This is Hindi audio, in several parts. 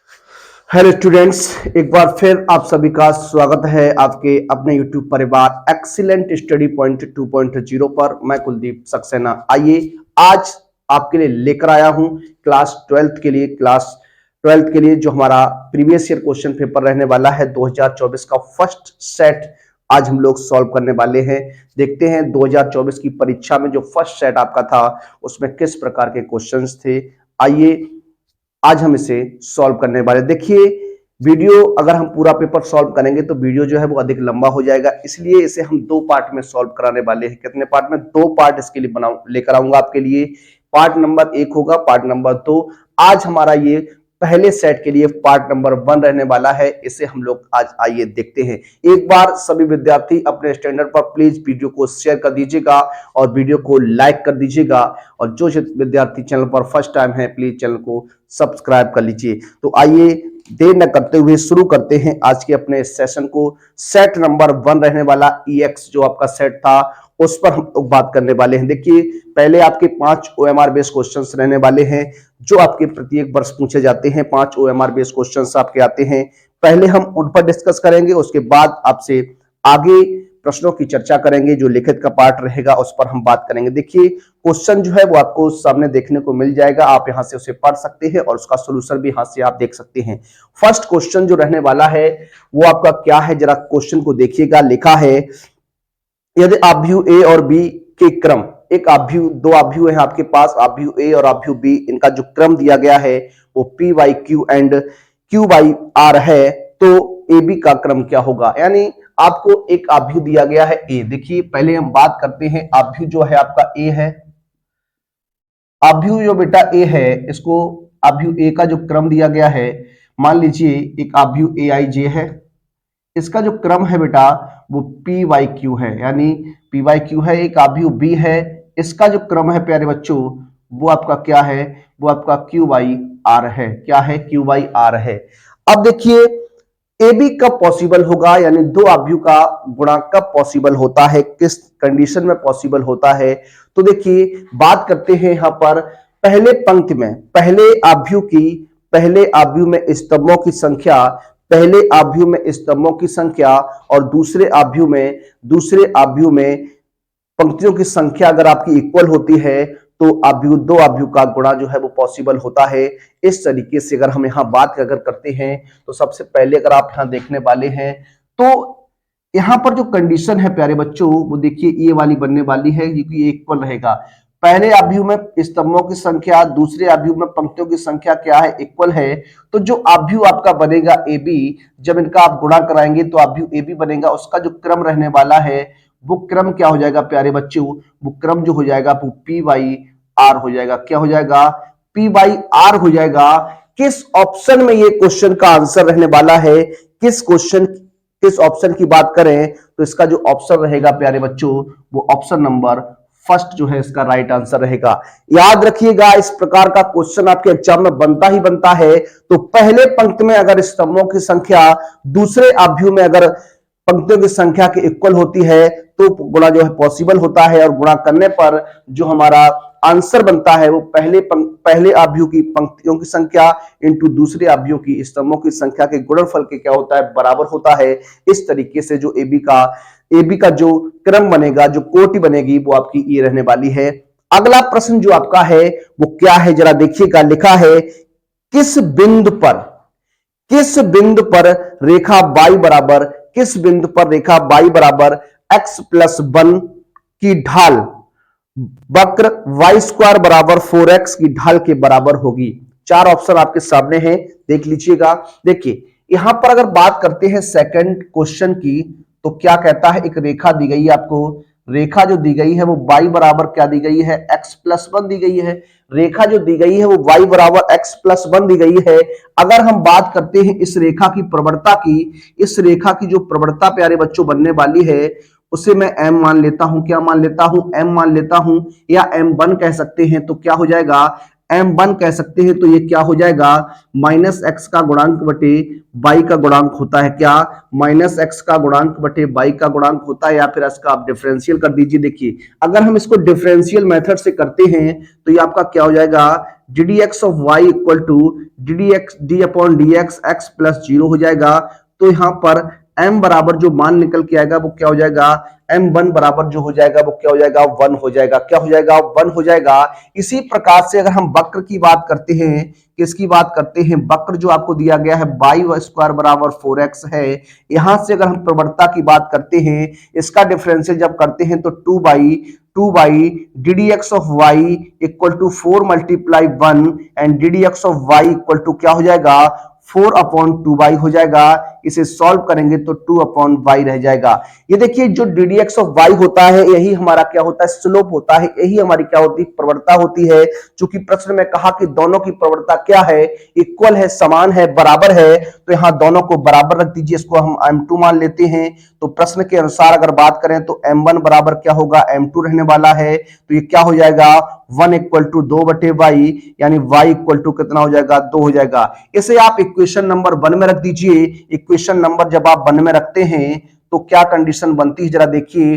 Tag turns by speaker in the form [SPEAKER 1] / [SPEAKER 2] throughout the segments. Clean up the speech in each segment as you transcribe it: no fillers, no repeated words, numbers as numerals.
[SPEAKER 1] हेलो स्टूडेंट्स, एक बार फिर आप सभी का स्वागत है आपके अपने YouTube परिवार एक्सीलेंट स्टडी पॉइंट 2.0 पर। मैं कुलदीप सक्सेना। आइए आज आपके लिए लेकर आया हूं क्लास 12 के लिए जो हमारा प्रीवियस ईयर क्वेश्चन पेपर रहने वाला है 2024 का फर्स्ट सेट। आज हम लोग सॉल्व करने वाले हैं। देखते हैं 2024 की परीक्षा में जो फर्स्ट सेट आपका था उसमें किस प्रकार के क्वेश्चंस थे। आइए आज हम इसे सॉल्व करने वाले। देखिए, वीडियो अगर हम पूरा पेपर सॉल्व करेंगे तो वीडियो जो है वो अधिक लंबा हो जाएगा, इसलिए इसे हम दो पार्ट में सॉल्व कराने वाले हैं। कितने पार्ट में? दो पार्ट इसके लिए लेकर आऊंगा आपके लिए। पार्ट नंबर 1 होगा, पार्ट नंबर 2। आज हमारा ये पहले सेट के लिए पार्ट नंबर 1 रहने वाला है। इसे हम लोग आज आइए देखते हैं। एक बार सभी विद्यार्थी अपने स्टैंडर्ड पर प्लीज वीडियो को शेयर कर दीजिएगा और वीडियो को लाइक कर दीजिएगा, और जो विद्यार्थी चैनल पर फर्स्ट टाइम है प्लीज चैनल को सब्सक्राइब कर लीजिए। तो आइए देर न करते हुए शुरू करते हैं आज के अपने सेशन को। सेट नंबर 1 रहने वाला EX जो आपका सेट था उस पर हम लोग बात करने वाले हैं। देखिए, पहले आपके 5 OMR बेस्ड क्वेश्चंस रहने वाले हैं जो आपके प्रत्येक वर्ष पूछे जाते हैं। 5 OMR बेस्ड क्वेश्चंस आपके आते हैं। पहले हम उन पर डिस्कस करेंगे, उसके बाद आपसे आगे प्रश्नों की चर्चा करेंगे। जो लिखित का पार्ट रहेगा उस पर हम बात करेंगे। देखिए, क्वेश्चन जो है वो आपको सामने देखने को मिल जाएगा, आप यहां से उसे पढ़ सकते हैं और उसका सोल्यूशन भी यहां से आप देख सकते हैं। फर्स्ट क्वेश्चन जो रहने वाला है वो आपका क्या है, जरा क्वेश्चन को देखिएगा। लिखा है, यदि आव्यूह ए और बी के क्रम, एक आव्यूह, दो आव्यूह है आपके पास, आव्यूह ए और आव्यूह बी, इनका जो क्रम दिया गया है वो P Y Q and Q Y R है, तो ए बी का क्रम क्या होगा। यानी आपको एक आव्यूह दिया गया है ए। देखिए, पहले हम बात करते हैं आव्यूह जो है आपका ए है। आव्यूह जो बेटा ए है, इसको आव्यूह ए का जो क्रम दिया गया है, मान लीजिए एक आव्यूह ए आई जे है, इसका जो क्रम है बेटा वो पी वाई क्यू है, यानी पी वाई क्यू है। एक आव्यूह बी है, इसका जो क्रम है प्यारे बच्चों वो आपका क्या है, वो आपका क्यू वाई आर है। क्या है? क्यू वाई आर है। अब देखिए, ए बी कब पॉसिबल होगा, यानी दो आव्यूह का गुणा कब पॉसिबल होता है, किस कंडीशन में पॉसिबल होता है। तो देखिए, बात करते हैं यहां पर पहले पंक्ति में, पहले आव्यूह में स्तंभों की संख्या, पहले आव्यूह में स्तंभों की संख्या और दूसरे आव्यूह में पंक्तियों की संख्या अगर आपकी इक्वल होती है तो दो आव्यूह का गुणा जो है वो पॉसिबल होता है। इस तरीके से अगर हम यहाँ बात अगर करते हैं तो सबसे पहले अगर आप यहाँ देखने वाले हैं तो यहाँ पर जो कंडीशन है प्यारे बच्चों वो देखिए ये वाली बनने वाली है, क्योंकि ये इक्वल रहेगा। पहले आव्यूह में स्तंभों की संख्या, दूसरे आव्यूह में पंक्तियों की संख्या क्या है, इक्वल है। तो जो आव्यूह आपका बनेगा ए बी, जब इनका आप गुणा कराएंगे तो आव्यूह ए बी बनेगा। उसका जो क्रम रहने वाला है वो क्रम क्या हो जाएगा प्यारे बच्चों, वो क्रम जो हो जाएगा वो पी वाई आर हो जाएगा। क्या हो जाएगा? पी वाई आर हो जाएगा। किस ऑप्शन में ये क्वेश्चन का आंसर रहने वाला है, किस ऑप्शन की बात करें तो इसका जो ऑप्शन रहेगा प्यारे बच्चों वो ऑप्शन नंबर फर्स्ट जो है इसका राइट आंसर रहेगा। याद रखिएगा, इस प्रकार का क्वेश्चन आपके एग्जाम में बनता ही बनता है। तो पहले पंक्ति में अगर स्तंभों की संख्या दूसरे आव्यूह में अगर पंक्तियों की संख्या के इक्वल होती है तो गुणा जो है पॉसिबल होता है, और गुणा करने पर जो हमारा आंसर बनता है वो पहले आव्यूह की पंक्तियों की संख्या इंटू दूसरे आव्यूह की स्तंभों की संख्या के गुणनफल के क्या होता है, बराबर होता है। इस तरीके से जो ए बी का जो क्रम बनेगा, जो कोटि बनेगी वो आपकी ये रहने वाली है। अगला प्रश्न जो आपका है वो क्या है, जरा देखिएगा। लिखा है, किस बिंदु पर रेखा बाई बराबर x+1 की ढाल वक्र y² बराबर 4x की ढाल के बराबर होगी। 4 ऑप्शन आपके सामने हैं, देख लीजिएगा। देखिए, यहां पर अगर बात करते हैं सेकंड क्वेश्चन की तो क्या कहता है, एक रेखा दी गई है आपको, रेखा जो दी गई है वो y बराबर क्या दी गई है, x+1 दी गई है। रेखा जो दी गई है वो y बराबर x+1 दी गई है। अगर हम बात करते हैं इस रेखा की प्रवणता की, इस रेखा की जो प्रवणता प्यारे बच्चों बनने वाली है उसे मैं m मान लेता हूं। क्या मान लेता हूं? m मान लेता हूं, या m1 कह सकते हैं। तो क्या हो जाएगा, m1 कह सकते हैं, तो ये क्या हो जाएगा, माइनस एक्स का गुणांक बटे बाई का गुणांक होता है, क्या माइनस एक्स का गुणांक बटे बाई का गुणांक होता है, या फिर इसका आप डिफरेंशियल कर दीजिए। देखिए अगर हम इसको डिफरेंशियल मेथड से करते हैं तो ये आपका क्या हो जाएगा, d d x of y equal to d d x d upon D x x plus zero हो जाएगा। तो यहां पर m बराबर जो मान निकल के आएगा वो क्या हो जाएगा, m1 बराबर जो हो जाएगा वो क्या हो जाएगा, 1 हो जाएगा। क्या हो जाएगा, 1 हो जाएगा। इसी प्रकार से अगर हम वक्र की बात करते हैं, किसकी बात करते हैं, वक्र जो आपको दिया गया है बाई स्क्वायर बराबर 4x है, यहां से अगर हम प्रवणता की बात करते हैं, इसका डिफरेंशियल जब करते हैं तो 2 by d d x of y equal to 4 multiply 1 and d d x of y equal to क्या हो जाएगा, 4 अपॉन 2 बाई हो जाएगा। इसे सॉल्व करेंगे तो 2 अपॉन बाई रह जाएगा। ये देखिए जो d d x of y होता है यही हमारा क्या होता है, स्लोप होता है, यही हमारी क्या होती है, प्रवणता होती है। चूंकि प्रश्न में कहा कि दोनों की प्रवणता क्या है, इक्वल है, समान है, बराबर है, तो यहाँ दोनों को बराबर रख दीजिए। इसको हम m2 मान लेते हैं। तो प्रश्न के अनुसार अगर बात करें तो m1 बराबर क्या होगा, m2 रहने वाला है। तो ये क्या हो जाएगा, 1 इक्वल टू 2 बटे वाई, यानी y इक्वल टू कितना हो जाएगा, 2 हो जाएगा। इसे आप इक्वेशन नंबर 1 में रख दीजिए। इक्वेशन नंबर जब आप 1 में रखते हैं तो क्या कंडीशन बनती है, जरा देखिए।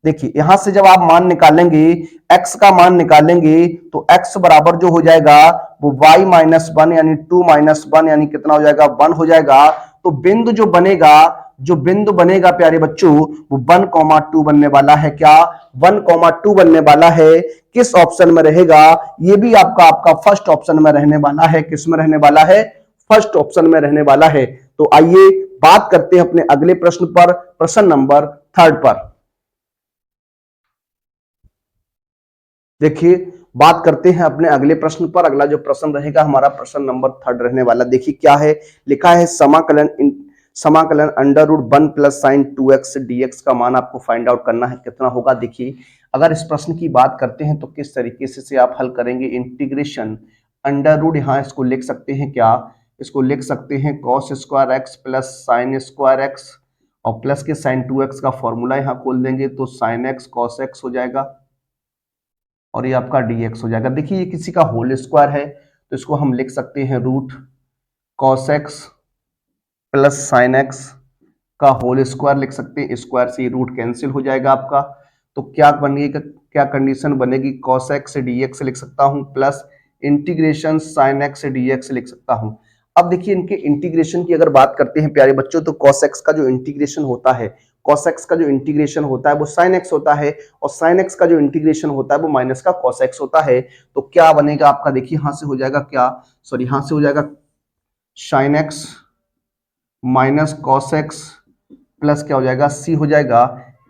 [SPEAKER 1] देखिए यहां से जब आप मान निकालेंगे, x का मान निकालेंगे, तो x बराबर जो हो जाएगा वो y माइनस 1 यानी 2 माइनस 1 यानी कितना हो जाएगा, 1 हो जाएगा। तो बिंदु जो बिंदु बनेगा प्यारे बच्चों वो 1,2 बनने वाला है। क्या 1,2 बनने वाला है। किस ऑप्शन में रहेगा, ये भी आपका फर्स्ट ऑप्शन में रहने वाला है। किस में रहने वाला है, फर्स्ट ऑप्शन में रहने वाला है। तो आइए बात करते हैं अपने अगले प्रश्न पर, प्रश्न नंबर 3 पर। देखिए बात करते हैं अपने अगले प्रश्न पर। अगला जो प्रश्न रहेगा हमारा प्रश्न नंबर 3 रहने वाला। देखिए क्या है, लिखा है समाकलन under root 1 plus sine 2x dx का मान आपको फाइंड आउट करना है, कितना होगा। देखिए अगर इस प्रश्न की बात करते हैं तो किस तरीके से आप हल करेंगे, इंटीग्रेशन अंडर रूट, यहां इसको लिख सकते हैं, क्या इसको लिख सकते हैं cos square x plus sine square x, और प्लस के साइन 2x का फॉर्मूला यहां खोल देंगे तो साइन एक्स कॉस एक्स हो जाएगा, और ये आपका dx हो जाएगा। देखिए ये किसी का होल स्क्वायर है तो इसको हम लिख सकते हैं root cos x plus sine x का होल स्क्वायर लिख सकते हैं। स्क्वायर से रूट कैंसिल हो जाएगा आपका। तो क्या बनेगा, क्या कंडीशन बनेगी, cos x से dx लिख सकता हूं प्लस इंटीग्रेशन साइन x से dx लिख सकता हूं। अब देखिए इनके इंटीग्रेशन की अगर बात करते हैं प्यारे बच्चों, तो cos x का जो इंटीग्रेशन होता है, cos x का जो इंटीग्रेशन होता है वो sin x होता है, और sin x का जो इंटीग्रेशन होता है वो माइनस का cos x होता है। तो क्या बनेगा आपका, देखिए यहां से हो जाएगा क्या, सॉरी यहां से हो जाएगा sin x minus cos x plus क्या हो जाएगा, सी हो जाएगा।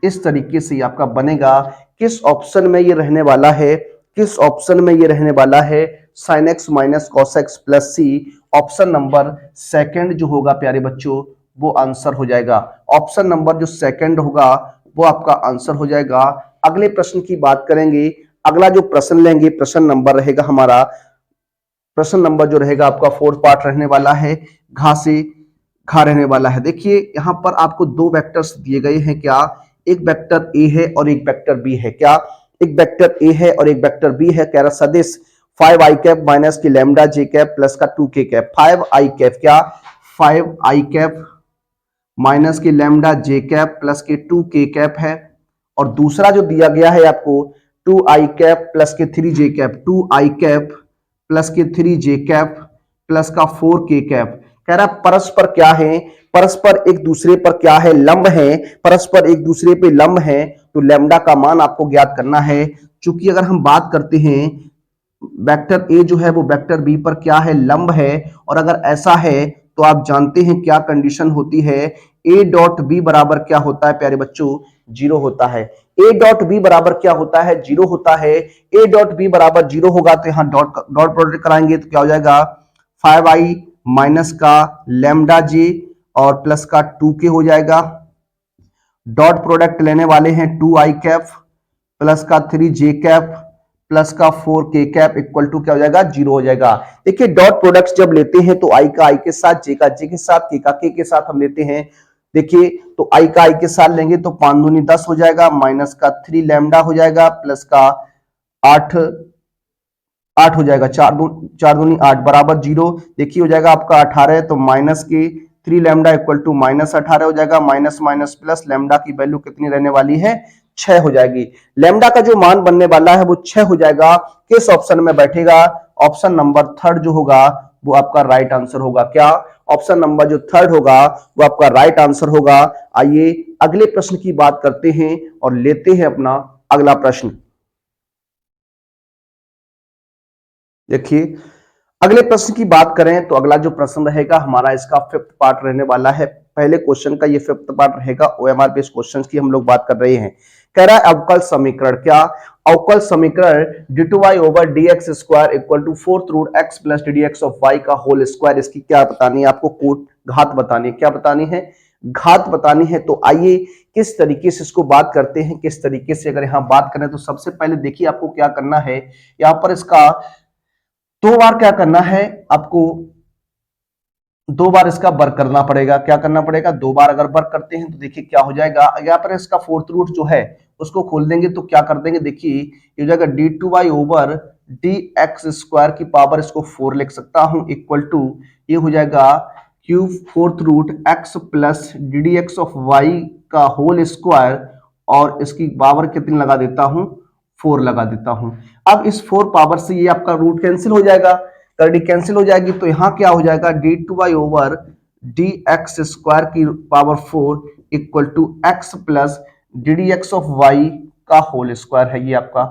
[SPEAKER 1] इस तरीके से आपका बनेगा। किस ऑप्शन में ये रहने वाला है, किस ऑप्शन में ये रहने वाला है, sine x minus cos x plus C. Option number second जो होगा प्यारे बच्चों वो आंसर हो जाएगा। ऑप्शन नंबर जो सेकंड होगा वो आपका आंसर हो जाएगा। अगले प्रश्न की बात करेंगे। अगला जो प्रश्न लेंगे, प्रश्न नंबर रहेगा हमारा, प्रश्न नंबर जो रहेगा आपका 4th पार्ट रहने वाला है, घा से खा रहने वाला है। देखिए यहां पर आपको 2 वेक्टर्स दिए गए हैं, क्या एक वेक्टर ए है और एक वेक्टर बी है। क्या एक वेक्टर ए है और एक वेक्टर बी है। कह रहा सदिश 5i कैप माइनस की लैम्डा जे कैप प्लस का 2k कैप। 5i कैप, क्या 5i कैप माइनस की लैम्डा जे कैप प्लस के 2k कैप है, और दूसरा जो दिया गया है आपको 2i कैप प्लस के 3j cap, 2i cap plus के 3j कैप प्लस का 4k कैप। कह रहा परस्पर क्या है, परस्पर एक दूसरे पर क्या है, लंब है, परस्पर एक दूसरे पे लंब है। तो लैम्डा का मान आपको ज्ञात करना है। चूंकि अगर हम बात करते हैं वेक्टर ए जो है वो वेक्टर बी पर क्या है, लंब है, और अगर ऐसा है तो आप जानते हैं क्या कंडीशन होती है, ए डॉट बी बराबर क्या होता है प्यारे बच्चों, 0 होता है। ए डॉट बी बराबर क्या होता है, 0 होता है। ए डॉट बी बराबर 0 होगा तो यहां डॉट प्रोडक्ट कराएंगे तो क्या हो जाएगा, 5i माइनस का लैम्डा जे और प्लस का 2k हो जाएगा। डॉट प्रोडक्ट लेने वाले हैं 2i कैप प्लस का 3j कैप प्लस का 4k कैप इक्वल टू क्या हो जाएगा, 0 हो जाएगा। देखिए डॉट प्रोडक्ट्स जब लेते हैं तो i का i के साथ, j का j के साथ, k का k के साथ हम लेते हैं। देखिए तो i का i के साथ लेंगे तो 5 दूनी 10 हो जाएगा, माइनस का 3 लैम्डा हो जाएगा प्लस का 8 8 हो जाएगा, 4 दूनी 8 बराबर 0। देखिए हो जाएगा आपका 18, तो माइनस के 3 लैम्डा इक्वल टू माइनस 18 हो जाएगा। माइनस माइनस प्लस, लैम्डा की वैल्यू कितनी रहने वाली है? 6 हो जाएगी। लैम्डा का जो मान बनने वाला है वो 6 हो जाएगा। किस ऑप्शन में बैठेगा? ऑप्शन नंबर थर्ड जो होगा वो आपका राइट आंसर होगा। क्या? ऑप्शन नंबर जो थर्ड होगा वो आपका राइट आंसर होगा। आइए अगले प्रश्न की बात करते हैं और लेते हैं अपना अगला प्रश्न। देखिए अगले प्रश्न की बात करें तो अगला जो प्रश्न रहेगा हमारा, इसका फिफ्थ पार्ट रहने वाला है। पहले क्वेश्चन का ये फिफ्थ पार्ट रहेगा। ओएमआर बेस्ड क्वेश्चंस की हम लोग बात कर रहे हैं। कह रहा है अवकल समीकरण। क्या? अवकल समीकरण d2y over dx square equal to fourth root x plus ddx of y का होल स्क्वायर। इसकी क्या बतानी है आपको? कोट घात बतानी है। क्या बतानी है? घात बतानी है। तो आइए किस तरीके से इसको बात करते हैं, किस तरीके से अगर यहां बात करें तो सबसे पहले देखिए आपको क्या करना है। यहां पर इसका दो बार क्या करना है आपको? दो बार इसका वर्क करना पड़ेगा। क्या करना पड़ेगा? दो बार अगर वर्क करते हैं तो देखिए क्या हो जाएगा। यहाँ पर इसका फोर्थ रूट जो है उसको खोल देंगे तो क्या कर देंगे, देखिए ये हो जाएगा d2y ओवर dx स्क्वायर की पावर, इसको 4 लिख सकता हूं, इक्वल टू ये हो जाएगा cube fourth root x plus ddx of y का होल स्क्वायर, और इसकी पावर कितनी लगा देता हूं? 4 लगा देता हूं। अब इस 4 पावर से ये आपका रूट कैंसिल हो जाएगा, करडी कैंसिल हो जाएगी, तो यहां क्या हो जाएगा? d2y ओवर dx स्क्वायर की power 4 equal to x plus ddx of y का होल स्क्वायर है ये आपका।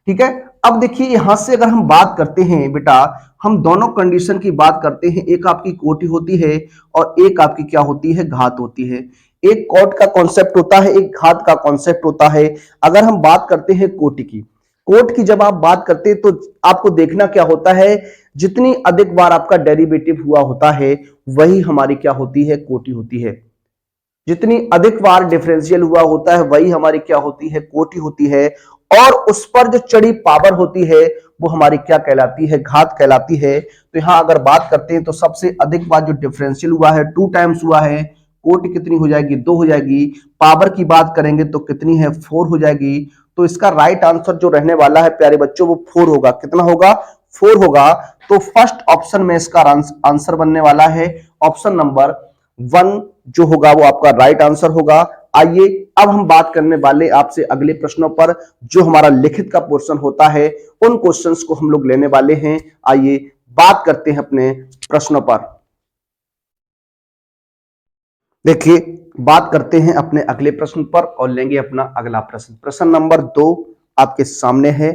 [SPEAKER 1] ठीक है। अब देखिए यहां से अगर हम बात करते हैं बेटा, हम दोनों कंडीशन की बात करते हैं। एक आपकी कोटि होती है और एक आपकी क्या होती है? घात होती है। एक कोट का कॉन्सेप्ट होता है, एक घात का कॉन्सेप्ट होता है। अगर हम बात करते हैं कोटि की, कोट की जब आप बात करते हैं तो आपको देखना क्या होता है, जितनी अधिक बार आपका डेरिवेटिव हुआ होता है वही हमारी क्या होती है? कोटि होती है। जितनी अधिक बार डिफरेंशियल हुआ होता है वही हमारी क्या होती है? कोटि होती है। और उस पर जो चढ़ी पावर होती है वो हमारी क्या कहलाती है? घात कहलाती है। तो यहां अगर बात करते हैं तो सबसे अधिक बार जो डिफरेंशियल हुआ है 2 टाइम्स हुआ है, कोटि कितनी हो जाएगी? 2 हो जाएगी। पावर की बात करेंगे तो कितनी है? 4 हो जाएगी। तो इसका राइट आंसर जो रहने वाला है प्यारे बच्चों वो 4 होगा। कितना होगा? 4 होगा। तो फर्स्ट ऑप्शन में इसका आंसर बनने वाला है ऑप्शन नंबर 1 जो होगा वो आपका राइट आंसर होगा। आइए अब हम बात करने वाले आपसे अगले प्रश्नों पर, जो हमारा लिखित का पोर्शन होता है उन क्वेश्चंस को हम लोग लेने वाले हैं। आइए बात करते हैं अपने प्रश्नों पर। देखिए बात करते हैं अपने अगले प्रश्न पर और लेंगे अपना अगला प्रश्न। प्रश्न नंबर 2 आपके सामने है।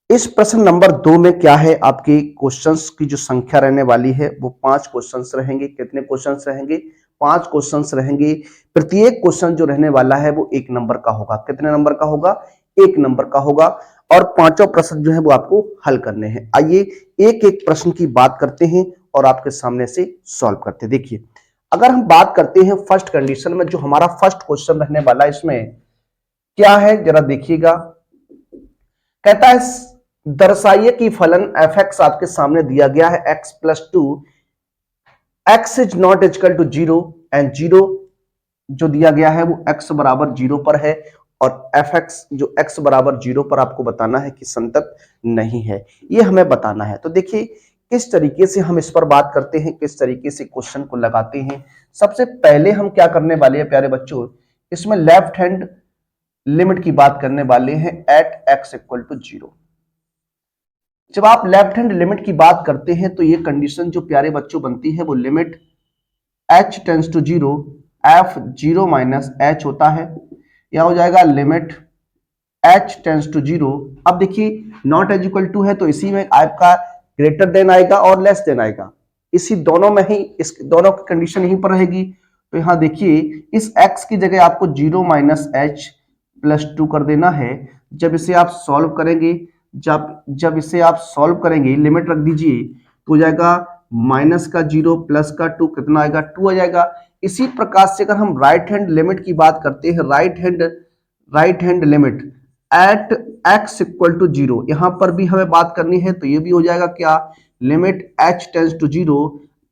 [SPEAKER 1] इस प्रश्न नंबर 2 में क्या है, आपके क्वेश्चंस की जो संख्या रहने वाली है वो 5 क्वेश्चंस रहेंगे। कितने क्वेश्चंस रहेंगे? 5 क्वेश्चंस रहेंगे। प्रत्येक क्वेश्चन जो रहने वाला है वो 1 नंबर का होगा। कितने नंबर का होगा? 1 नंबर का होगा। और पांचों प्रश्न जो है वो आपको हल करने हैं। आइए एक एक प्रश्न की बात करते हैं और आपके सामने से सॉल्व करते हैं। देखिए अगर हम बात करते हैं फर्स्ट कंडीशन में, जो हमारा फर्स्ट क्वेश्चन रहने वाला है इसमें क्या है जरा देखिएगा। कहता है दर्शाइए कि फलन f(x) आपके सामने दिया गया है x plus 2, x is not equal to 0 and 0 जो दिया गया है वो x बराबर 0 पर है, और f(x) जो x बराबर 0 पर आपको बताना है कि संतत नहीं है, ये हमें बताना है। तो देखिए किस तरीके से हम इस पर बात करते हैं, किस तरीके से क्वेश्चन को लगाते हैं। सबसे पहले हम क्या करने वाले हैं प्यारे बच्चों, इसमें लेफ्ट हैंड लिमिट की बात करने वाले हैं एट x इक्वल टू 0। जब आप लेफ्ट हैंड लिमिट की बात करते हैं तो ये कंडीशन जो प्यारे बच्चों बनती है वो limit h tends to 0 f 0 minus h होता है। यह हो जाएगा लिमिट h टेंड्स टू 0। अब देखिए नॉट एज इक्वल टू है तो इसी में आपका ग्रेटर देन आएगा और लेस देन आएगा, इसी दोनों में ही, इस दोनों की कंडीशन यहीं पर रहेगी। तो यहां देखिए इस x की जगह आपको 0 माइनस h प्लस 2 कर देना है। जब इसे आप सॉल्व करेंगे, जब इसे आप सॉल्व करेंगे, लिमिट रख दीजिए तो हो जाएगा माइनस का 0 प्लस का 2 कितना आएगा? 2 आ जाएगा। इसी प्रकार से अगर हम राइट हैंड लिमिट की बात करते हैं, right hand limit at x equal to 0, यहां पर भी हमें बात करनी है तो ये भी हो जाएगा क्या? Limit h tends to 0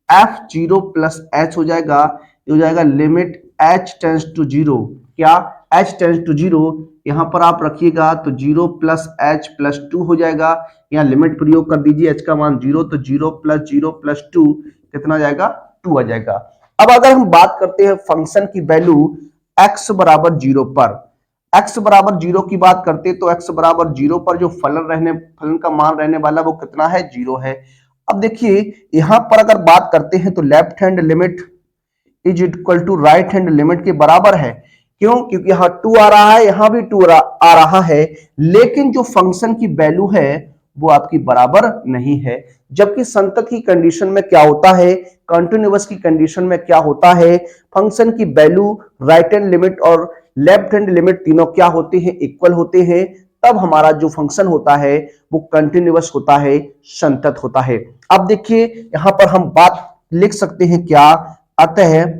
[SPEAKER 1] f 0 plus h हो जाएगा। ये हो जाएगा लिमिट h टेंड्स टू 0 क्या? h टेंड्स टू 0 यहां पर आप रखिएगा तो 0 प्लस एच प्लस 2 हो जाएगा। यहाँ लिमिट प्रयोग कर दीजिए, एच का मान 0 तो 0 प्लस 2 कितना आ जाएगा, 2 आ जाएगा। अब अगर हम बात करते हैं फंक्शन की वैल्यू x बराबर 0 पर, x बराबर 0 की बात करते हैं तो x बराबर 0 पर जो फलन का मान रहने वाला वो कितना है, 0 है। अब देखिए यहां पर अगर बात करते हैं तो left hand limit is equal to right hand limit के बराबर है। क्यों? क्योंकि यहां 2 आ रहा है, यहां भी 2 आ रहा है, लेकिन जो फंक्शन की वैल्यू है वो आपकी बराबर नहीं है। जबकि संतत की कंडीशन में क्या होता है, कंटिन्यूअस की कंडीशन में क्या होता है, फंक्शन की वैल्यू राइट हैंड लिमिट और लेफ्ट हैंड लिमिट तीनों क्या होते हैं, इक्वल होते हैं। तब हमारा जो फंक्शन होता है वो कंटिन्यूअस होता है, संतत होता है। अब देखिए यहां पर हम बात लिख सकते हैं क्या, अतः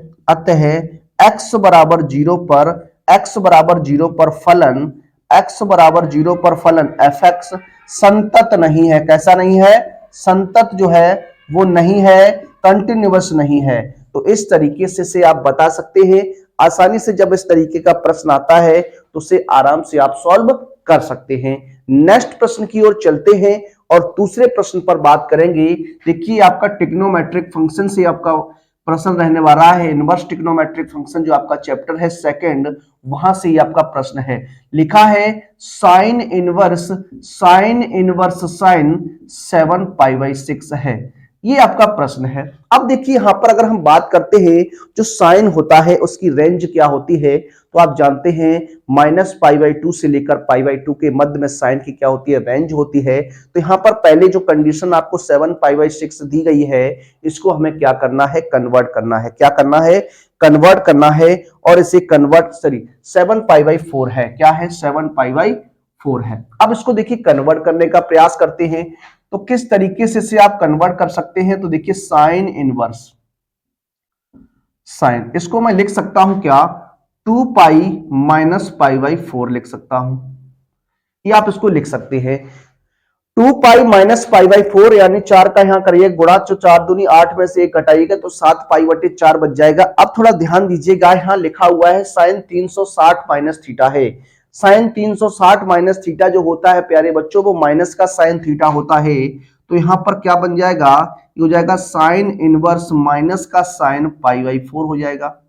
[SPEAKER 1] x बराबर 0 पर, x बराबर 0 पर फलन, x बराबर 0 पर फलन fx संतत नहीं है। कैसा नहीं है, संतत जो है वो नहीं है, कंटिन्यूअस नहीं है। तो इस तरीके से आप बता सकते हैं आसानी से। जब इस तरीके का प्रश्न आता है तो उसे आराम से आप सॉल्व कर सकते हैं। नेक्स्ट प्रश्न की ओर चलते हैं और दूसरे प्रश्न पर बात करेंगे। देखिए आपका ट्रिग्नोमेट्रिक फंक्शन से आपका प्रश्न रहने वाला है, इनवर्स ट्रिग्नोमेट्रिक फंक्शन जो आपका चैप्टर है सेकंड, वहां से ही आपका प्रश्न है। लिखा है साइन इनवर्स साइन 7π/6 है, ये आपका प्रश्न है। अब देखिए यहां पर अगर हम बात करते हैं जो साइन होता है उसकी रेंज क्या होती है, तो आप जानते हैं -π/2 से लेकर π/2 के मध्य में साइन की क्या होती है, रेंज होती है। तो यहां पर पहले जो कंडीशन आपको 7π/6 दी गई है, इसको हमें क्या करना है, कन्वर्ट करना है। क्या करना है, कन्वर्ट करना है। और इसे कन्वर्ट 7π/4 है, क्या है, 7π/4 है। अब इसको देखिए कन्वर्ट करने का प्रयास करते हैं तो किस तरीके से आप कन्वर्ट कर सकते हैं। तो देखिए साइन इनवर्स साइन, इसको मैं लिख सकता हूं क्या, 2π - π/4 लिख सकता हूं। ये आप इसको लिख सकते हैं 2π - π/4 यानी 4 का यहां करिए गुणा, तो 4 दूनी 8 में से 1 घटाइएगा तो 7π/4 बच जाएगा। अब थोड़ा ध्यान दीजिएगा, यहां लिखा हुआ है साइन 360 - थीटा है। साइन 360 - थीटा जो होता है प्यारे बच्चों वो माइनस का साइन थीटा होता है। तो यहां पर क्या बन जाएगा, ये हो जाएगा साइन इनवर्स माइनस का साइन π/4 हो जाएगा,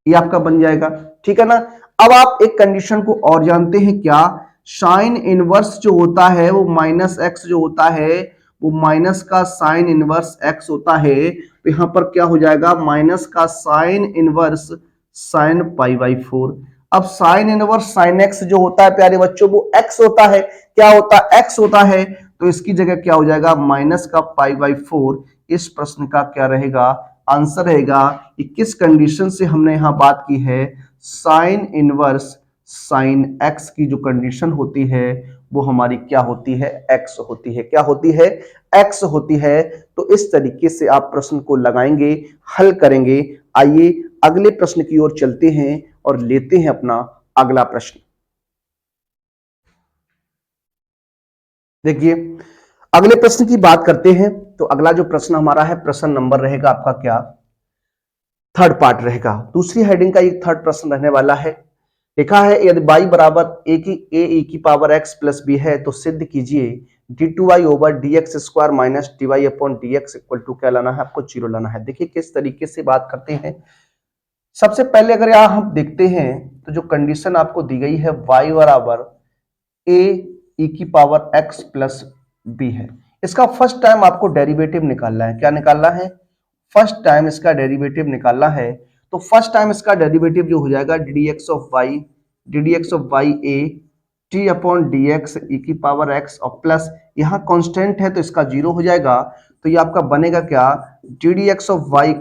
[SPEAKER 1] ये आपका बन जाएगा। ठीक है ना। अब आप एक कंडीशन को और जानते हैं क्या, साइन इनवर्स जो होता है वो -x जो होता है वो माइनस का साइन इनवर्स x होता है। तो यहां पर क्या हो जाएगा, माइनस का साइन इनवर्स साइन π/4। अब साइन इनवर्स साइन x जो होता है प्यारे बच्चों वो x होता है, क्या होता है, x होता है। तो इसकी जगह क्या हो जाएगा, माइनस का π/4। इस प्रश्न का क्या रहेगा, आंसर रहेगा कि किस कंडीशन से हमने यहां बात की है, साइन इनवर्स साइन x की जो कंडीशन होती है वो हमारी क्या होती है, x होती है। क्या होती है, x होती है। तो इस तरीके से आप प्रश्न को लगाएंगे, हल करेंगे। आइए अगले प्रश्न की ओर चलते हैं और लेते हैं अपना अगला प्रश्न। देखिए अगले प्रश्न की बात करते हैं तो अगला जो प्रश्न हमारा है, प्रश्न नंबर रहेगा आपका क्या, थर्ड पार्ट रहेगा। दूसरी हेडिंग का एक थर्ड प्रश्न रहने वाला है। लिखा है यदि y बराबर a e⁻x + b है तो सिद्ध कीजिए d2y/dx² - dy/dx = क्या लाना है, आपको 0 लाना है। देखिए किस तरीके से बात करते हैं। सबसे पहले अगर यहां हम देखते हैं तो जो कंडीशन आपको दी गई है y बराबर a e⁻x + b है, इसका फर्स्ट टाइम आपको डेरिवेटिव निकालना है। क्या निकालना है, फर्स्ट टाइम इसका डेरिवेटिव निकालना है। तो फर्स्ट टाइम इसका डेरिवेटिव जो हो जाएगा ddx of y a t/dx e⁻x और प्लस यहां कांस्टेंट है तो इसका 0 हो जाएगा। तो ये आपका बनेगा क्या, ddx of y =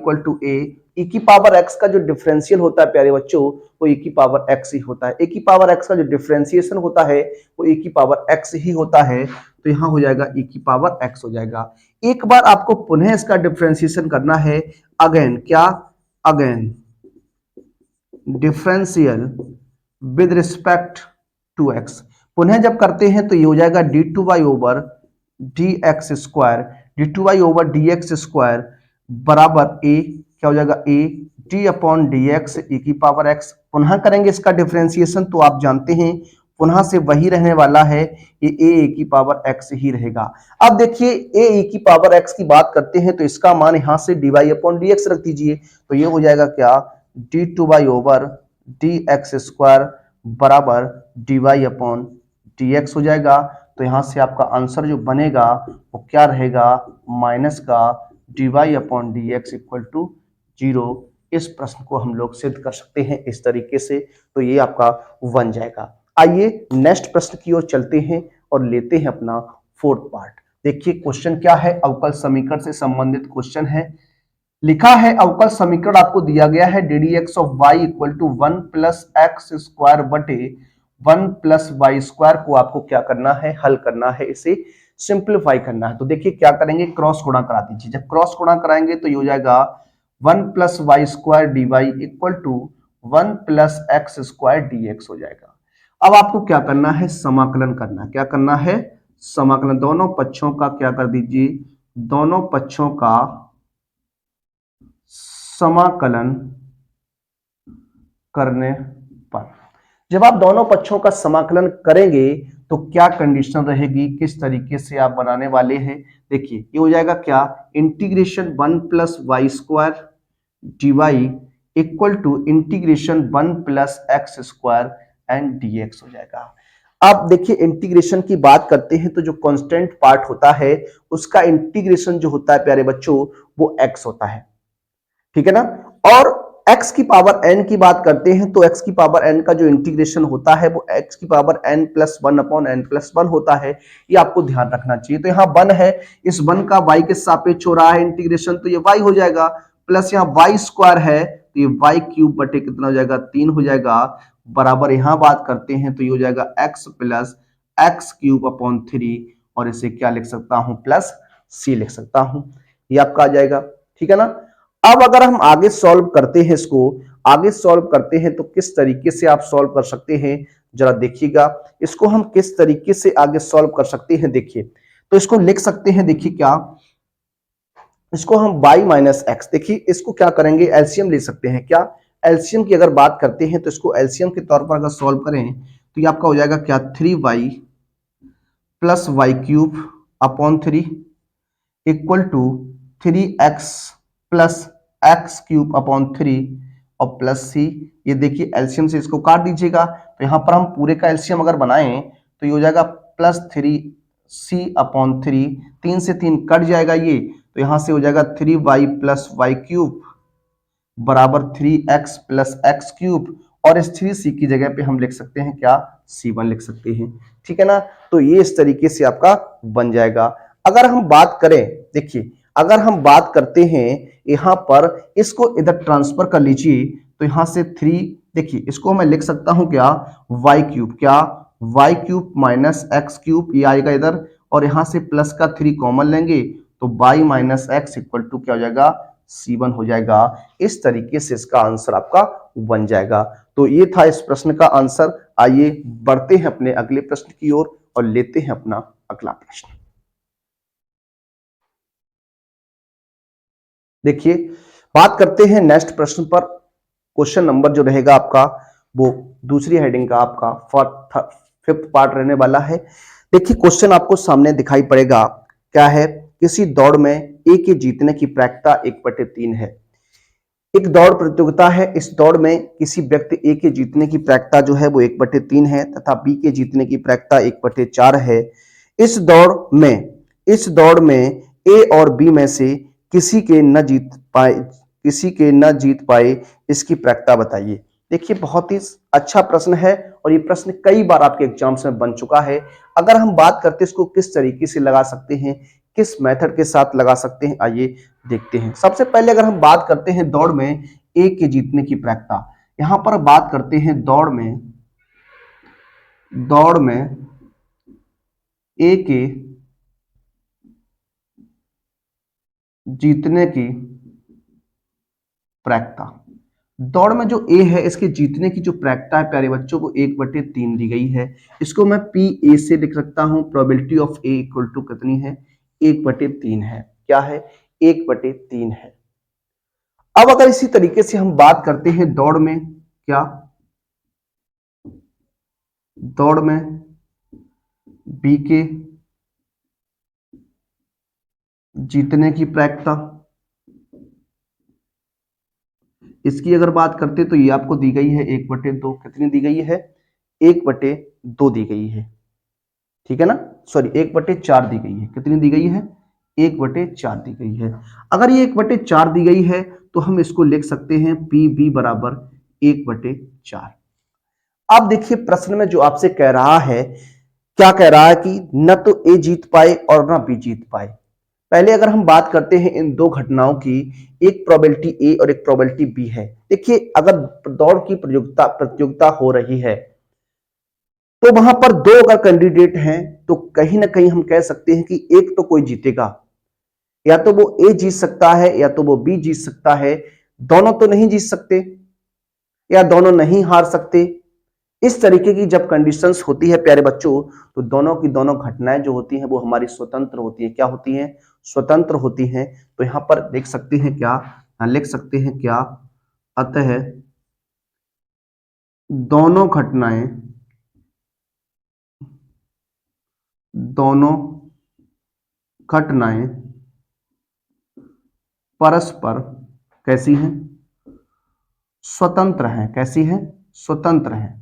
[SPEAKER 1] a e⁻x का जो डिफरेंशियल होता है प्यारे बच्चों वो e⁻x ही होता है। e⁻x का जो डिफरेंशिएशन होता है वो e⁻x ही होता है। तो यहां हो जाएगा e⁻x हो जाएगा। एक बार आपको पुनः इसका डिफरेंशिएशन करना है, अगेन क्या, again differential with respect to x। पुनः जब करते हैं तो ये हो जाएगा d2y/dx² बराबर a, क्या हो जाएगा, a T upon D X E की पावर एक्स। पुनः करेंगे इसका डिफरेंशिएशन तो आप जानते हैं पुनः से वही रहने वाला है, ये ए की पावर एक्स ही रहेगा। अब देखिए ए की पावर एक्स की बात करते हैं तो इसका मान यहां से D Y upon D X रख दीजिए, तो ये हो जाएगा क्या, D two Y over D X square बराबर D Y upon D x हो जाएगा। तो यहां से आपका आंसर जो बनेगा वो क्या रहेगा, माइनस का d Y upon D x equal to 0। इस प्रश्न को हम लोग सिद्ध कर सकते हैं इस तरीके से, तो ये आपका बन जाएगा। आइए नेक्स्ट प्रश्न की ओर चलते हैं और लेते हैं अपना फोर्थ पार्ट। देखिए क्वेश्चन क्या है, अवकल समीकरण से संबंधित क्वेश्चन है। लिखा है अवकल समीकरण आपको दिया गया है d d x of y equal to 1 plus x square बटे 1 प्लस वाई स्क्वायर को आपको क्या करना है, हल करना है, इसे सिंप्लीफाई करना है। तो देखिए क्या करेंगे, क्रॉस गुणा करा दीजिए। जब क्रॉस गुणा कराएंगे तो ये हो जाएगा 1 plus y square d y equal to 1 plus x square d x हो जाएगा। अब आपको क्या करना है, समाकलन करना है। क्या करना है, समाकलन। दोनों पक्षों का क्या कर दीजिए, दोनों पक्षों का समाकलन करने पर जब आप दोनों पक्षों का समाकलन करेंगे तो क्या कंडीशन रहेगी, किस तरीके से आप बनाने वाले हैं। देखिए ये हो जाएगा क्या, integration 1 plus y square d y equal to integration 1 plus x square and dx हो जाएगा। अब देखिए इंटीग्रेशन की बात करते हैं तो जो कांस्टेंट पार्ट होता है उसका इंटीग्रेशन जो होता है प्यारे बच्चों वो x होता है, ठीक है ना। और x की पावर n की बात करते हैं तो x की पावर n का जो इंटीग्रेशन होता है वो x की power n plus 1 upon n plus 1 होता है, ये आपको ध्यान रखना चाहिए। तो यहाँ 1 है, इस 1 का y के सापेक्ष हो रहा है इंटीग्रेशन, तो ये y हो जाएगा, प्लस यहाँ y स्क्वायर है तो ये y क्यूब बटे कितना हो जाएगा, 3 हो जाएगा, बराबर यहां बात करते हैं तो ये हो जाएगा x plus x cube upon 3, और इसे क्या लिख सकता हूं, प्लस c लिख सकता हूं, ये आपका आ जाएगा, ठीक है ना। अब अगर हम आगे सॉल्व करते हैं, इसको आगे सॉल्व करते हैं तो किस तरीके से आप सॉल्व कर सकते हैं जरा देखिएगा। इसको हम किस तरीके से आगे सॉल्व कर सकते हैं, देखिए तो इसको लिख सकते हैं, देखिए क्या, इसको हम y माइनस एक्स, देखिए इसको क्या करेंगे, एलसीएम ले सकते हैं। क्या एलसीएम की अगर बात करते हैं तो इसको एलसीएम के तौर पर अगर सॉल्व करें तो ये आपका हो जाएगा क्या, 3y plus y cube upon 3 equal to 3x plus x cube upon 3 और प्लस c। ये देखिए एलसीएम से इसको काट दीजिएगा, तो यहां पर हम पूरे का एलसीएम अगर बनाएं तो ये हो जाएगा प्लस 3c अपॉन 3, 3 से 3 कट जाएगा ये, तो यहां से हो जाएगा 3y प्लस वाई क्यूब बराबर 3x प्लस एक्स क्यूब, और इस 3c की जगह पे हम लिख सकते हैं क्या, c1 लिख सकते हैं, ठीक है ना। तो ये इस तरीके से आपका बन जाएगा। अगर हम बात करें, देखिए अगर हम बात करते हैं यहां पर, इसको इधर ट्रांसफर कर लीजिए तो यहां से 3, देखिए इसको मैं लिख सकता हूं क्या, वाई क्यूब, क्या y cube minus x cube, ये आएगा इधर, और यहां से प्लस का 3 कॉमन लेंगे तो y minus x equal to क्या हो जाएगा, c1 हो जाएगा। इस तरीके से इसका आंसर आपका बन जाएगा। तो ये था इस प्रश्न का आंसर। आइए बढ़ते हैं अपने अगले प्रश्न की ओर और लेते हैं अपना अगला प्रश्न। देखिए बात करते हैं नेक्स्ट प्रश्न पर। क्वेश्चन नंबर जो रहेगा आपका वो दूसरी हेडिंग का आपका 5th पार्ट रहने वाला है। देखिए क्वेश्चन आपको सामने दिखाई पड़ेगा, क्या है, किसी दौड़ में ए के जीतने की प्रायिकता 1/3 है। एक दौड़ प्रतियोगिता है, इस दौड़ में किसी व्यक्ति ए के जीतने की प्रायिकता जो है वो 1/3 है तथा बी के जीतने की प्रायिकता 1/4 है। इस दौड़ में ए और बी में से किसी के न जीत पाए इसकी प्रायिकता बताइए। देखिए बहुत ही अच्छा प्रश्न है और ये प्रश्न कई बार आपके एग्जाम्स में बन चुका है। अगर हम बात करते हैं इसको किस तरीके से लगा सकते हैं, किस मेथड के साथ लगा सकते हैं, आइए देखते हैं। सबसे पहले अगर हम बात करते हैं दौड़ में ए के जीतने की प्रायिकता, यहां पर बात करते हैं दौड़ में ए के जीतने की प्रायिकता, दौड़ में जो ए है इसके जीतने की जो प्रायिकता है प्यारे बच्चों वो 1/3 दी गई है। इसको मैं पी ए से लिख सकता हूं, probability of A equal to कितनी है, 1/3 है। क्या है, 1/3 है। अब अगर इसी तरीके से हम बात करते हैं दौड़ में, क्या दौड़ में बी के जीतने की प्रायिकता, इसकी अगर बात करते तो ये आपको दी गई है 1/2, कितनी दी गई है 1/2 दी गई है, ठीक है ना, सॉरी 1/4 दी गई है, कितनी दी गई है 1/4 दी गई है। अगर ये 1/4 दी गई है तो हम इसको लिख सकते हैं पी बी बराबर 1/4। अब देखिए प्रश्न में जो आपसे कह रहा है, क्या कह रहा है कि न तो ए जीत पाए और ना बी जीत पाए। पहले अगर हम बात करते हैं इन दो घटनाओं की, एक प्रोबेबिलिटी ए और एक प्रोबेबिलिटी बी है। देखिए अगर दौड़ की प्रतियोगिता हो रही है तो वहां पर दो अगर कैंडिडेट हैं तो कहीं ना कहीं हम कह सकते हैं कि एक तो कोई जीतेगा, या तो वो ए जीत सकता है या तो वो बी जीत सकता है, दोनों तो नहीं जीत सकते या दोनों नहीं हार सकते। इस तरीके की जब कंडीशंस होती है प्यारे बच्चों, तो दोनों की दोनों घटनाएं जो होती हैं वो हमारी स्वतंत्र होती है। क्या होती हैं, स्वतंत्र होती हैं। तो यहां पर देख सकते हैं क्या, लिख सकते हैं क्या, अतः दोनों घटनाएं परस्पर कैसी हैं, स्वतंत्र हैं। कैसी हैं, स्वतंत्र हैं।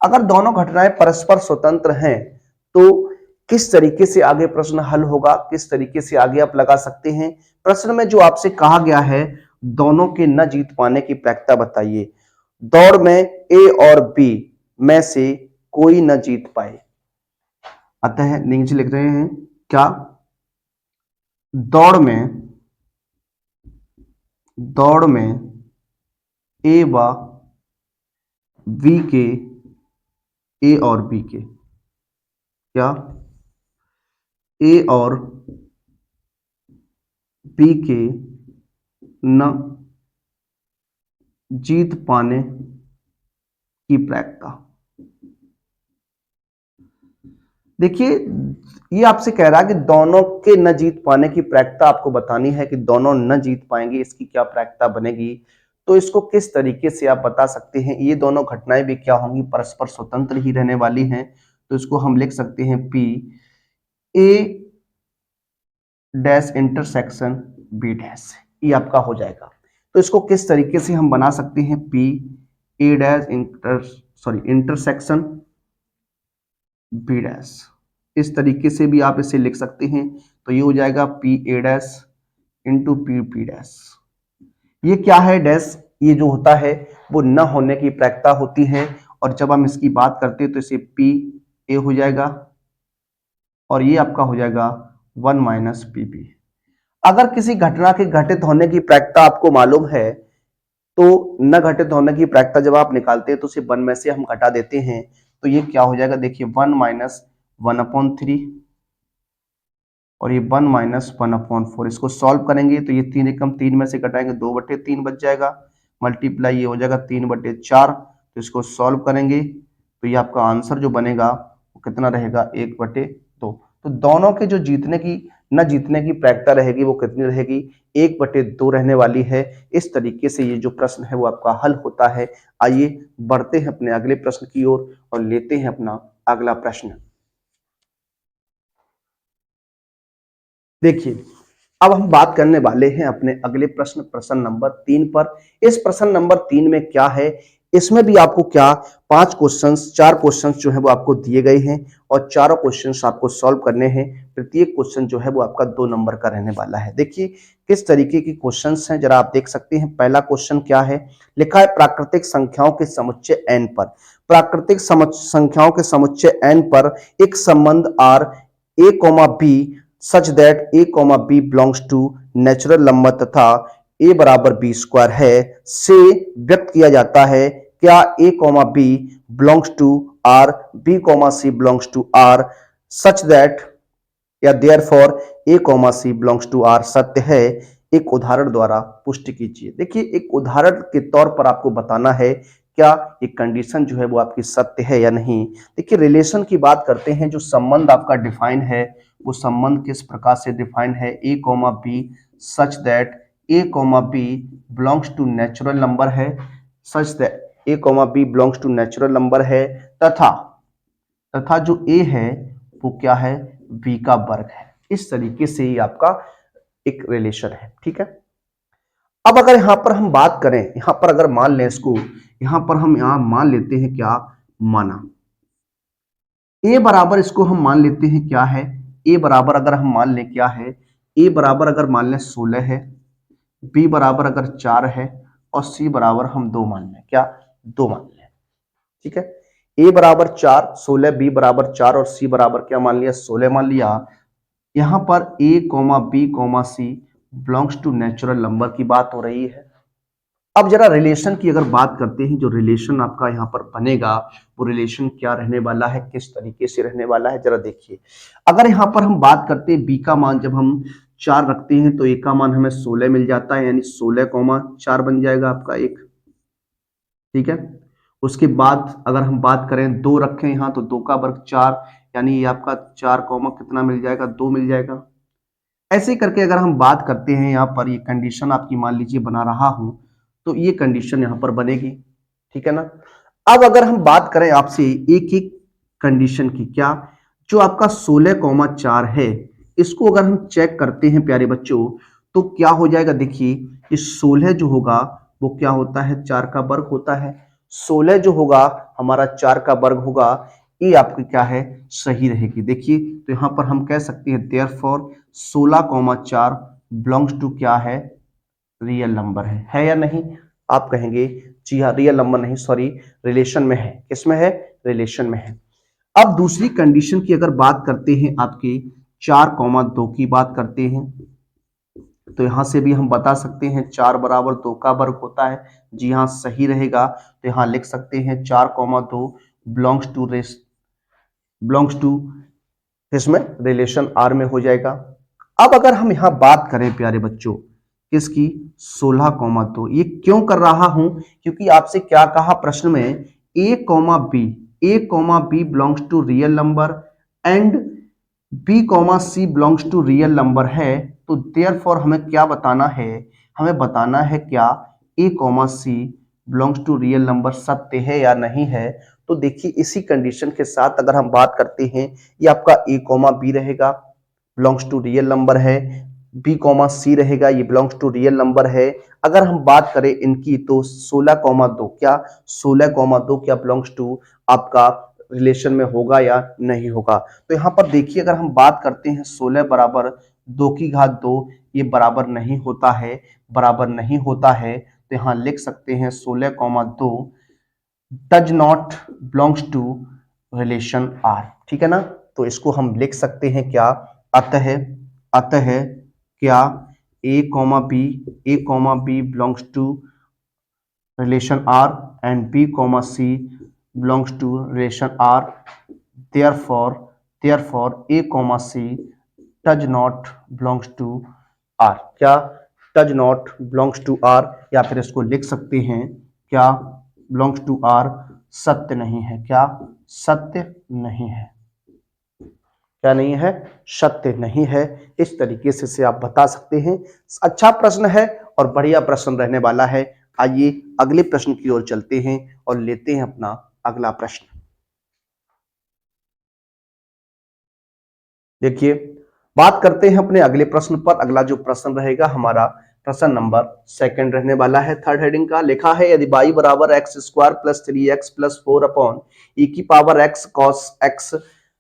[SPEAKER 1] अगर दोनों घटनाएं परस्पर स्वतंत्र हैं तो किस तरीके से आगे प्रश्न हल होगा, किस तरीके से आगे आप लगा सकते हैं। प्रश्न में जो आपसे कहा गया है दोनों के न जीत पाने की प्रायिकता बताइए। दौड़ में ए और बी में से कोई न जीत पाए, अतः नीचे लिख रहे हैं क्या, दौड़ में ए व बी के, ए और बी के, क्या ए और बी के न जीत पाने की प्रायिकता। देखिए ये आपसे कह रहा है कि दोनों के न जीत पाने की प्रायिकता आपको बतानी है कि दोनों न जीत पाएंगे, इसकी क्या प्रायिकता बनेगी। तो इसको किस तरीके से आप बता सकते हैं, ये दोनों घटनाएं भी क्या होंगी, परस्पर स्वतंत्र ही रहने वाली हैं। तो इसको हम लिख सकते हैं P A dash intersection B dash, ये आपका हो जाएगा। तो इसको किस तरीके से हम बना सकते हैं, P A dash intersection B dash, इस तरीके से भी आप इसे लिख सकते हैं। तो ये हो जाएगा P A dash into P P dash. ये क्या है डैश, ये जो होता है वो न होने की प्रायिकता होती है, और जब हम इसकी बात करते हैं तो इसे पी ए हो जाएगा और ये आपका हो जाएगा 1 माइनस पी बी। अगर किसी घटना के घटित होने की प्रायिकता आपको मालूम है तो न घटित होने की प्रायिकता जब आप निकालते हैं तो उसे 1 में से हम घटा देते हैं। तो ये क्या हो जाएगा, देखिए 1 माइनस 1/3 और ये 1 माइनस 1/4। इसको सॉल्व करेंगे तो ये 3 एकम 3 में से घटाएंगे 2/3 बच जाएगा, मल्टीप्लाई ये हो जाएगा 3/4। तो इसको सॉल्व करेंगे तो ये आपका आंसर जो बनेगा वो कितना रहेगा 1/2। तो दोनों के जो जीतने की न जीतने की प्रायिकता रहेगी वो कितनी रहेगी, 1/2 रहने वाली है। इस तरीके से ये जो प्रश्न है वो आपका हल होता है। आइए बढ़ते हैं अपने अगले प्रश्न की ओर और लेते हैं अपना अगला प्रश्न। देखिए अब हम बात करने वाले हैं अपने अगले प्रश्न नंबर 3 पर। इस प्रश्न नंबर 3 में क्या है, इसमें भी आपको क्या 5 क्वेश्चंस, 4 क्वेश्चंस जो है वो आपको दिए गए हैं और चारों क्वेश्चंस आपको सॉल्व करने हैं। प्रत्येक क्वेश्चन जो है वो आपका 2 नंबर का रहने वाला है। देखिए किस तरीके की क्वेश्चंस हैं जरा आप देख सकते हैं। पहला क्वेश्चन क्या है, लिखा है प्राकृतिक संख्याओं के समुच्चय n पर, प्राकृतिक संख्याओं के समुच्चय n पर एक संबंध r a, b such that a, b belongs to natural number तथा a बराबर b स्क्वायर है से व्यक्त किया जाता है। क्या a, b belongs to r, b, c belongs to r such that या therefore a, c belongs to r सत्य है। एक उदाहरण द्वारा पुष्टि कीजिए। देखिए एक उदाहरण के तौर पर आपको बताना है क्या एक कंडीशन जो है वो आपकी सत्य है या नहीं। देखिए रिलेशन की बात करते हैं, जो संबंध आपका डिफाइन है वो संबंध किस प्रकार से डिफाइन है, a, b such that A comma B belongs to natural number है, such that A comma B belongs to natural number है, तथा तथा जो ए है वो क्या है, बी का वर्ग है। इस तरीके से ये आपका एक रिलेशन है, ठीक है। अब अगर यहां पर हम बात करें, यहां पर अगर मान लें इसको, यहां पर हम यहां मान लेते हैं क्या, माना ए बराबर, इसको हम मान लेते हैं क्या है, ए बराबर अगर हम मान लें क्या है, ए बराबर अगर मान लें 16 है, बी बराबर अगर 4 है, और सी बराबर हम 2 मान लें, क्या 2 मान लें, ठीक है। ए बराबर 4, 16, बी बराबर 4 और सी बराबर क्या मान लिया, 16 मान लिया। यहां पर a comma b comma c belongs to natural number की बात हो रही है। अब जरा रिलेशन की अगर बात करते हैं, जो रिलेशन आपका यहाँ पर बनेगा वो रिलेशन क्या रहने वाला है, किस तरीके से रहने वाला है, जरा देखिए। अगर यहाँ पर हम बात करते हैं बी का मान जब हम 4 रखते हैं तो ए का मान हमें 16 मिल जाता है, यानी 16,4 बन जाएगा आपका एक, ठीक है। उसके बाद अगर हम बात करें 2 रखें यहाँ तो 2 का वर्ग 4, यानी ये आपका 4 कॉमा कितना मिल जाएगा, 2 मिल जाएगा। ऐसे ही करके अगर हम बात करते हैं यहाँ पर, ये कंडीशन आपकी मान लीजिए बना रहा हूं, तो ये कंडीशन यहाँ पर बनेगी, ठीक है ना। अब अगर हम बात करें आपसे एक एक कंडीशन की, क्या जो आपका 16,4 है, इसको अगर हम चेक करते हैं प्यारे बच्चों, तो क्या हो जाएगा, देखिए ये 16 जो होगा वो क्या होता है, 4 का वर्ग होता है। 16 जो होगा हमारा 4 का वर्ग होगा, ये आपकी क्या है, सही रहेगी। देखिए तो यहां पर हम कह सकते हैं देयरफॉर 16,4 बिलोंग्स टू क्या है, रियल नंबर है या नहीं। आप कहेंगे जी हाँ, रियल नंबर नहीं, सॉरी रिलेशन में है। किसमें है, रिलेशन में है। अब दूसरी कंडीशन की अगर बात करते हैं, आपके 4,2 की बात करते हैं, तो यहां से भी हम बता सकते हैं 4 बराबर 2 का वर्ग होता है। जी हाँ, सही रहेगा। तो यहां लिख सकते हैं 4,2 बिलोंग्स टू बिलोंग्स टू इसमें रिलेशन आर में हो जाएगा। अब अगर हम यहां बात करें प्यारे बच्चों किसकी, 16,2, ये क्यों कर रहा हूं, क्योंकि आपसे क्या कहा प्रश्न में, a comma B belongs to real number and b comma c belongs to real number है। तो देयरफॉर हमें क्या बताना है, हमें बताना है क्या a comma c belongs to real number सत्य है या नहीं है। तो देखिए इसी कंडीशन के साथ अगर हम बात करते हैं, ये आपका ए कॉमा बी रहेगा, बिलोंग्स टू रियल नंबर है, बी कॉमा सी रहेगा, ये बिलोंग्स टू रियल नंबर है। अगर हम बात करें इनकी तो 16,2 क्या, 16,2 क्या बिलोंग्स टू आपका रिलेशन में होगा या नहीं होगा। तो यहाँ पर देखिए अगर हम बात करते हैं 16 बराबर 2 की घात 2, ये बराबर नहीं होता है, बराबर नहीं होता है। तो यहाँ लिख सकते हैं 16,2 does not belongs to relation R, ठीक है ना। तो इसको हम लिख सकते हैं क्या, अतः अतः क्या a comma B belongs to relation R and B comma C belongs to relation R. Therefore A comma C does not belongs to R. क्या does not belongs to R, या फिर इसको लिख सकते हैं क्या belongs to R, सत्य नहीं है, क्या सत्य नहीं है, क्या नहीं है, सत्य नहीं है। इस तरीके से आप बता सकते हैं। अच्छा प्रश्न है और बढ़िया प्रश्न रहने वाला है। आइए अगले प्रश्न की ओर चलते हैं और लेते हैं अपना अगला प्रश्न। देखिए बात करते हैं अपने अगले प्रश्न पर। अगला जो प्रश्न रहेगा हमारा प्रश्न नंबर 2 रहने वाला है। थर्ड हेडिंग का लिखा है, यदि y बराबर x square plus 3x plus 4 upon e की पावर x cos x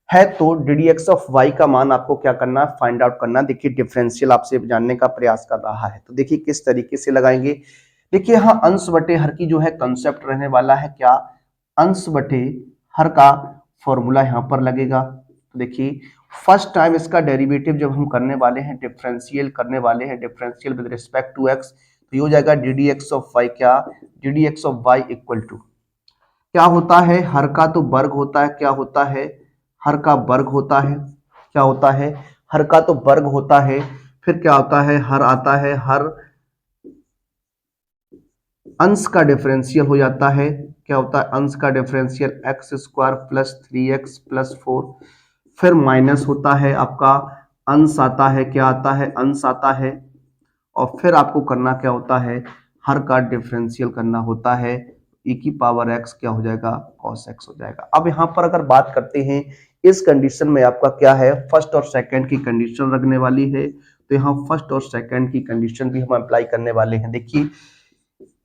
[SPEAKER 1] है, तो ddx ऑफ y का मान आपको क्या करना है, फाइंड आउट करना। देखिए डिफरेंशियल आपसे जानने का प्रयास कर रहा है, तो देखिए किस तरीके से लगाएंगे। देखिए यहाँ अंश बटे हर की जो है कंसेप्ट रहने वाला है, क्या अंश बटे हर का फॉर्मूला यहाँ पर लगेगा। तो देखिए फर्स्ट टाइम इसका डेरिवेटिव जब हम करने वाले हैं, डिफरेंशियल करने वाले हैं, differential with respect to x, तो ये हो जाएगा ddx ऑफ y, क्या ddx of y equal to क्या होता है, हर का तो वर्ग होता है, क्या होता है, हर का वर्ग होता है, क्या होता है, हर का तो वर्ग होता है। फिर क्या होता है, हर आता है, हर अंश का डिफरेंशियल हो जाता है, क्या होता है, अंश का differential x square plus 3x plus 4। फिर माइनस होता है आपका, अंश आता है, क्या आता है, अंश आता है, और फिर आपको करना क्या होता है, हर का डिफरेंशियल करना होता है। e की पावर x क्या हो जाएगा, cos x हो जाएगा। अब यहाँ पर अगर बात करते हैं इस कंडीशन में आपका क्या है, फर्स्ट और सेकंड की कंडीशन रखने वाली है, तो यहाँ फर्स्ट और सेकंड की कंडीशन भी हम अप्लाई करने वाले हैं। देखिए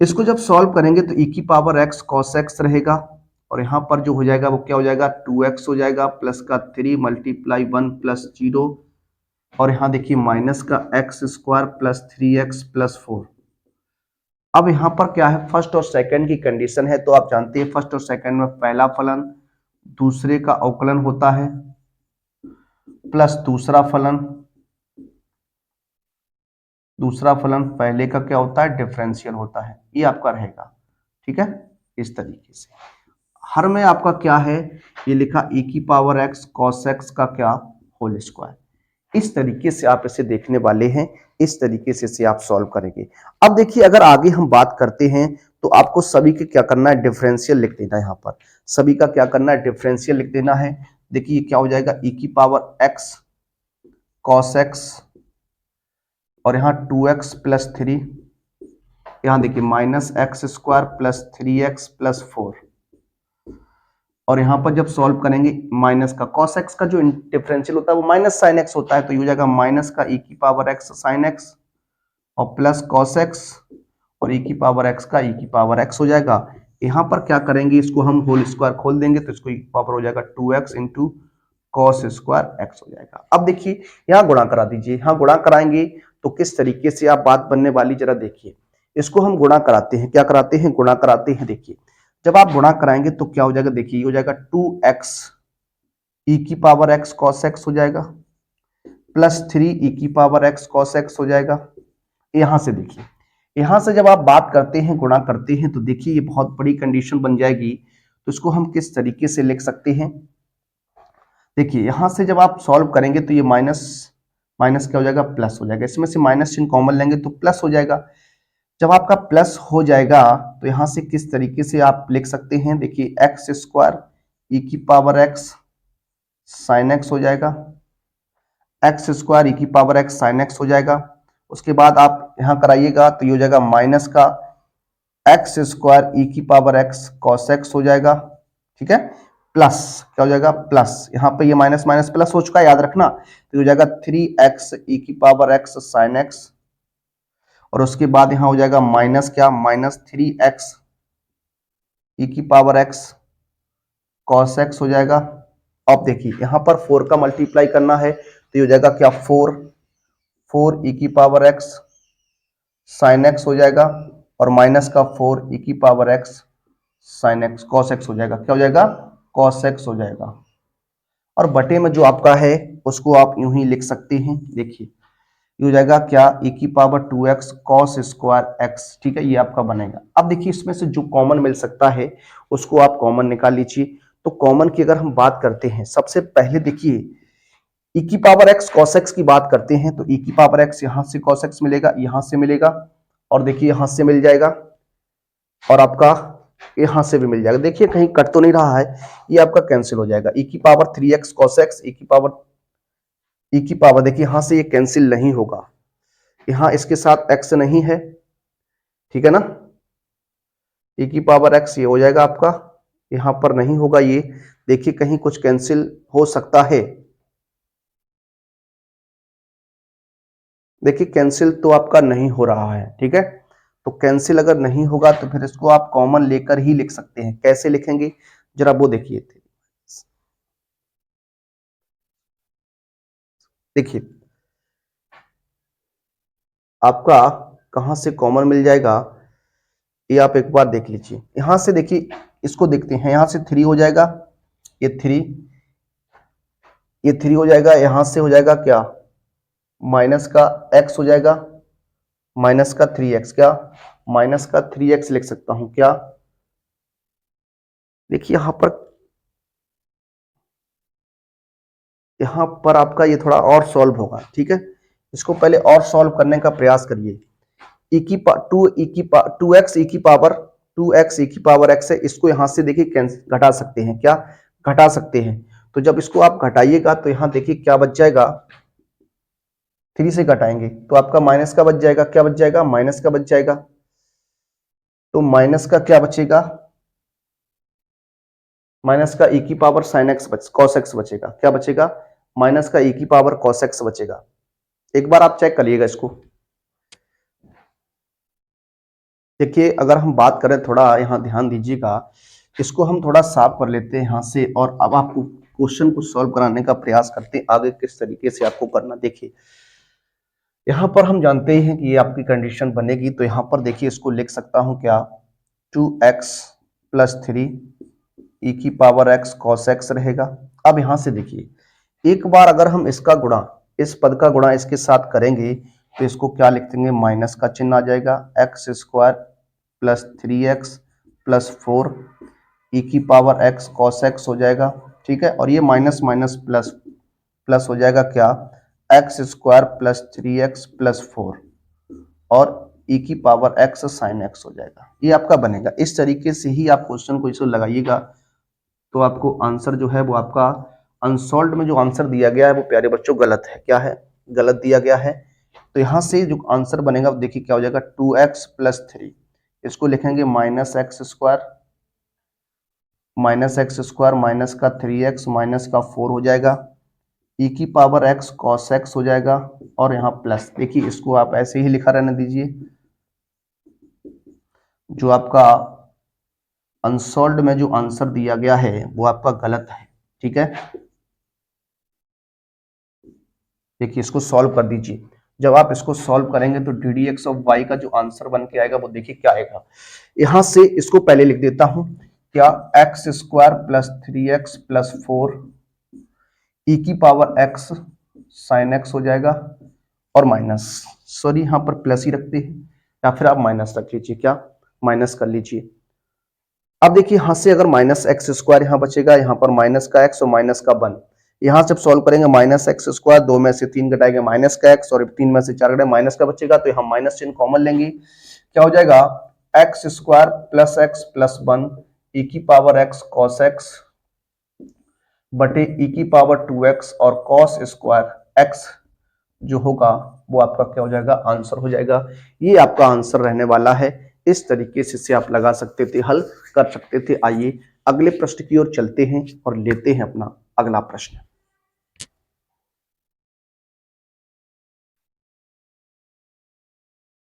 [SPEAKER 1] इसको जब सॉल्व करेंगे तो e की पावर x cos x रहेगा, और यहाँ पर जो हो जाएगा वो क्या हो जाएगा, 2x हो जाएगा, प्लस का 3 मल्टीप्लाई 1 प्लस 0, और यहाँ देखिए माइनस का x square plus 3x plus 4। अब यहाँ पर क्या है, फर्स्ट और सेकंड की कंडीशन है, तो आप जानते हैं फर्स्ट और सेकंड में पहला फलन दूसरे का अवकलन होता है, प्लस दूसरा फलन पहले का क्या होता है, डिफरेंशियल होता है। ये आपका रहेगा, ठीक है। इस तरीके से हर में आपका क्या है, ये लिखा e की पावर x cos x का क्या, होल स्क्वायर। इस तरीके से आप इसे देखने वाले हैं, इस तरीके से इसे आप सॉल्व करेंगे। अब देखिए अगर आगे हम बात करते हैं तो आपको सभी के क्या करना है, डिफरेंशियल लिख देना है। यहाँ पर सभी का क्या करना है, डिफरेंशियल लिख देना है। देखिए क्या हो जाएगा, e की पावर x cos x, और यहाँ 2x प्लस 3, यहाँ देखिए minus x square plus 3x plus 4, और यहाँ पर जब सॉल्व करेंगे माइनस का cos x का जो डिफरेंशियल होता है वो माइनस साइन x होता है, तो ये हो जाएगा माइनस का e की पावर x साइन x और प्लस cos x, और e की पावर x का e की पावर x हो जाएगा। यहाँ पर क्या करेंगे, इसको हम होल स्क्वायर खोल देंगे तो इसको e की पावर हो जाएगा 2x into cos square x हो जाएगा। अब देखिए यहाँ गुणा करा दीजिए, यहाँ गुणा कराएंगे तो किस तरीके से आप बात बनने वाली, जरा देखिए। इसको हम गुणा कराते हैं, क्या कराते हैं, गुणा कराते हैं। देखिए जब आप गुणा कराएंगे तो क्या हो जाएगा, देखिए हो जाएगा 2x e की पावर x cos x हो जाएगा, प्लस 3 e की पावर x cos x हो जाएगा। यहां से देखिए, यहां से जब आप बात करते हैं, गुणा करते हैं, तो देखिए ये बहुत बड़ी कंडीशन बन जाएगी। तो इसको हम किस तरीके से लिख सकते हैं, देखिए यहां से जब आप सॉल्व करेंगे तो ये माइनस माइनस क्या हो जाएगा, प्लस हो जाएगा। इसमें से माइनस चिन्ह कॉमन लेंगे तो प्लस हो जाएगा। जब आपका प्लस हो जाएगा तो यहां से किस तरीके से आप लिख सकते हैं, देखिए एक्स स्क्वायर ई की पावर एक्स साइन एक्स हो जाएगा, एक्स स्क्वायर ई की पावर एक्स साइन एक्स हो जाएगा। उसके बाद आप यहां कराइएगा तो ये हो जाएगा माइनस का एक्स स्क्वायर ई की पावर एक्स कॉस एक्स हो जाएगा, ठीक है। प्लस क्या हो जाएगा, प्लस यहाँ पे ये माइनस माइनस प्लस हो चुका है, याद रखना। तो हो जाएगा 3x ई की पावर एक्स साइन एक्स, और उसके बाद यहां हो जाएगा माइनस क्या, माइनस 3x ई की पावर एक्स कॉस एक्स हो जाएगा। अब देखिए यहां पर 4 का मल्टीप्लाई करना है तो ये हो जाएगा क्या, 4 ई की पावर एक्स साइन एक्स हो जाएगा, और माइनस का 4 ई की power x sine x cos x हो जाएगा। क्या हो जाएगा, कॉस एक्स हो जाएगा। और बटे में जो आपका है उसको आप यूं ही लिख सकते हैं। देखिए ये हो जाएगा क्या, e की power 2x cos square x, ठीक है, ये आपका बनेगा। अब देखिए इसमें से जो कॉमन मिल सकता है उसको आप कॉमन निकाल लीजिए। तो कॉमन की अगर हम बात करते हैं, सबसे पहले देखिए e की पावर x cos x की बात करते हैं, तो e की पावर x यहां से cos x मिलेगा, यहां से मिलेगा, और देखिए यहां से मिल जाएगा, और आपका यहां से भी मिल जाएगा। देखिए कहीं कट तो नहीं रहा है, ये आपका कैंसिल हो जाएगा। e की power 3x cos x, e की पावर देखिए यहां से ये कैंसिल नहीं होगा, यहां इसके साथ x नहीं है, ठीक है ना। e की पावर x ये हो जाएगा आपका, यहां पर नहीं होगा ये। देखिए कहीं कुछ कैंसिल हो सकता है, देखिए कैंसिल तो आपका नहीं हो रहा है, ठीक है। तो कैंसिल अगर नहीं होगा तो फिर इसको आप कॉमन लेकर ही लिख सकते हैं। कैसे लिखेंगे, जरा वो देखिए। देखिए आपका कहां से कॉमन मिल जाएगा, ये आप एक बार देख लीजिए। यहां से देखिए, इसको देखते हैं, यहां से 3 हो जाएगा, ये 3, ये 3 हो जाएगा, यहां से हो जाएगा क्या, माइनस का x हो जाएगा, माइनस का 3x, क्या माइनस का 3x लिख सकता हूं क्या। देखिए यहां पर आपका ये थोड़ा और सॉल्व होगा, ठीक है। इसको पहले और सॉल्व करने का प्रयास करिए। e की 2x e की पावर 2x e की पावर x है, इसको यहां से देखिए घटा सकते हैं, क्या घटा सकते हैं। तो जब इसको आप घटाइएगा तो यहां देखिए क्या बच जाएगा, 3 से घटाएंगे तो आपका माइनस का बच जाएगा, क्या बच जाएगा, माइनस का बच जाएगा। तो माइनस का क्या बचेगा, माइनस का e की power sin x cos x बचेगा, क्या बचेगा, माइनस का e की पावर cos x बचेगा। एक बार आप चेक करिएगा इसको। देखिए अगर हम बात करें, थोड़ा यहां ध्यान दीजिएगा, इसको हम थोड़ा साफ कर लेते हैं यहां से और अब आपको क्वेश्चन को सॉल्व कराने का प्रयास करते हैं आगे किस तरीके से आपको करना। देखिए यहां पर हम जानते हैं कि ये आपकी कंडीशन बनेगी, तो यहां पर देखिए इसको लिख सकता हूं क्या, 2x प्लस 3 e की पावर x cos x रहेगा। अब यहां से देखिए एक बार अगर हम इसका गुणा, इस पद का गुणा इसके साथ करेंगे तो इसको क्या लिख देंगे, माइनस का चिन्ह आ जाएगा, x square plus 3x plus 4 e की पावर x cos x हो जाएगा। ठीक है, और ये माइनस माइनस प्लस प्लस हो जाएगा क्या, x square plus 3x plus 4 और e की पावर x साइन x हो जाएगा। ये आपका बनेगा। इस तरीके से ही आप क्वेश्चन को इसे लगाइएगा तो आपको आंसर जो है वो आपका अनसॉल्व्ड में जो आंसर दिया गया है वो प्यारे बच्चों गलत है। क्या है, गलत दिया गया है। तो यहां से जो आंसर बनेगा देखिए क्या हो जाएगा, 2x प्लस 3, इसको लिखेंगे minus x square, minus x square minus का 3x माइनस का 4 हो जाएगा, e की पावर x cos x हो जाएगा और यहाँ प्लस। देखिए इसको आप ऐसे ही लिखा रहने दीजिए, जो आपका अनसॉल्व्ड में जो आंसर दिया गया है वो आपका गलत है। ठीक है, देखिए इसको सॉल्व कर दीजिए। जब आप इसको सॉल्व करेंगे तो d d x of y का जो आंसर बन के आएगा वो देखिए क्या आएगा। यहां से इसको पहले लिख देता हूं, क्या, x square plus 3x plus 4 ई की पावर x साइन x हो जाएगा और माइनस, सॉरी यहां पर प्लस ही रखते हैं या फिर आप माइनस रख लीजिए, क्या, माइनस कर लीजिए। अब देखिए यहां से अगर माइनस एक्स स्क्वायर यहां बचेगा, यहां पर माइनस का एक्स और माइनस का 1, यहां से सॉल्व करेंगे, माइनस एक्स स्क्वायर 2 में से 3 घटाएंगे माइनस का एक्स और 3 में से 4 घटाएंगे माइनस का बचेगा, तो हम माइनस चिन्ह कॉमन लेंगे, क्या हो जाएगा, x square plus x plus 1 ई की पावर एक्स कॉस एक्स बटे ई की पावर 2x और कॉस स्क्वायर एक्स जो होगा वो आपका क्या हो जाएगा, आंसर हो जाएगा। ये आपका आंसर रहने वाला है। इस तरीके से आप लगा सकते थे, हल कर सकते थे। आइए अगले प्रश्न की ओर चलते हैं और लेते हैं अपना अगला प्रश्न।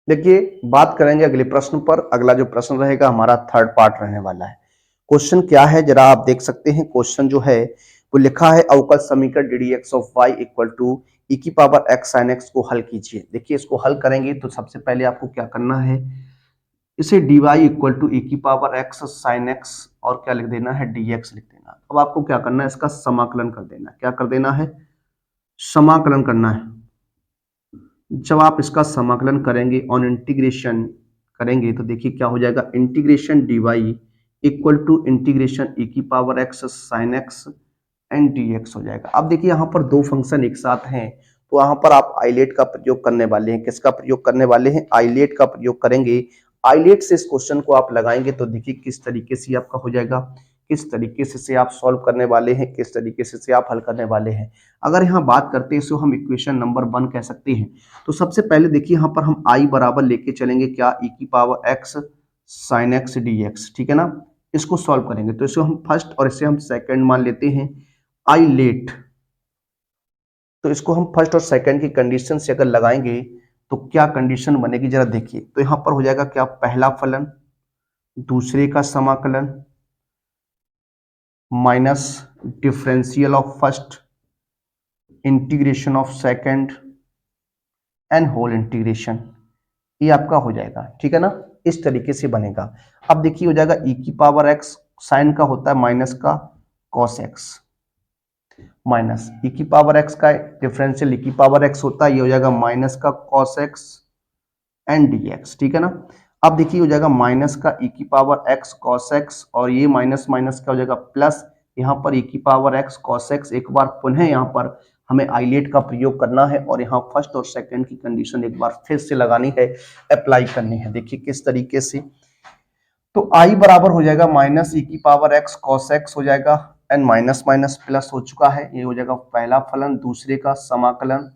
[SPEAKER 1] देखिए बात करेंगे अगले प्रश्न पर। अगला जो प्रश्न रहेगा हमारा थर्ड पार्ट रहने वाला है। क्वेश्चन क्या है जरा आप देख सकते हैं। क्वेश्चन जो है वो लिखा है, अवकल समीकरण d d x of y equal to e की पावर एक्स साइन एक्स को हल कीजिए। देखिए इसको हल करेंगे तो सबसे पहले आपको क्या करना है, इसे D y equal to e की पावर एक्स साइन एक्स और क्या लिख देना है, डी एक्स लिख देना। अब आपको क्या करना है, इसका समाकलन कर देना। क्या कर देना है, समाकलन करना है। जब आप इसका समाकलन करेंगे ऑन इंटीग्रेशन करेंगे तो देखिए क्या हो जाएगा, integration d y equal to integration e की power x sine x and d x हो जाएगा। अब देखिए यहाँ पर दो फंक्शन एक साथ हैं तो वहां पर आप आइलेट का प्रयोग करने वाले हैं। किसका प्रयोग करने वाले हैं, आइलेट का प्रयोग करेंगे। आइलेट से इस क्वेश्चन को आप लगाएंगे तो देखिए किस तरीके से आपका हो जाएगा, किस तरीके से आप सॉल्व करने वाले हैं, किस तरीके से आप हल करने वाले हैं। अगर यहाँ बात करते हैं इसको हम इक्वेशन नंबर 1 कह सकते हैं। तो सबसे पहले देखिए यहाँ पर हम आई बराबर लेके चलेंगे क्या, ई की power x sine x D x. ठीक है ना, इसको सॉल्व करेंगे तो इसको हम फर्स्ट और इसे हम सेकंड मान लेते हैं, आई लेट। तो इसको हम फर्स्ट और सेकंड की कंडीशन से अगर लगाएंगे तो क्या कंडीशन बनेगी जरा देखिए। तो यहां पर हो जाएगा क्या, पहला फलन दूसरे का समाकलन minus differential of first integration of second and whole integration, ये आपका हो जाएगा। ठीक है ना, इस तरीके से बनेगा। अब देखिए हो जाएगा ई की पावर एक्स, साइन का होता है माइनस का कॉस एक्स, माइनस ई की पावर एक्स का डिफरेंशियल ई की पावर एक्स होता है, ये हो जाएगा माइनस का cos x and d x. ठीक है ना, अब देखिए हो जाएगा माइनस का ई की पावर एक्स कॉस एक्स और ये माइनस माइनस का हो जाएगा प्लस, यहाँ पर ई की पावर एक्स कॉस एक्स। एक बार पुनः यहाँ पर हमें आइलेट का प्रयोग करना है और यहाँ फर्स्ट और सेकंड की कंडीशन एक बार फिर से लगानी है, अप्लाई करनी है। देखिए किस तरीके से, तो आई बराबर हो जाएगा माइनस ई की पावर एक्स कॉस एक्स हो जाएगा एंड माइनस माइनस प्लस हो चुका है, ये हो जाएगा पहला फलन दूसरे का समाकलन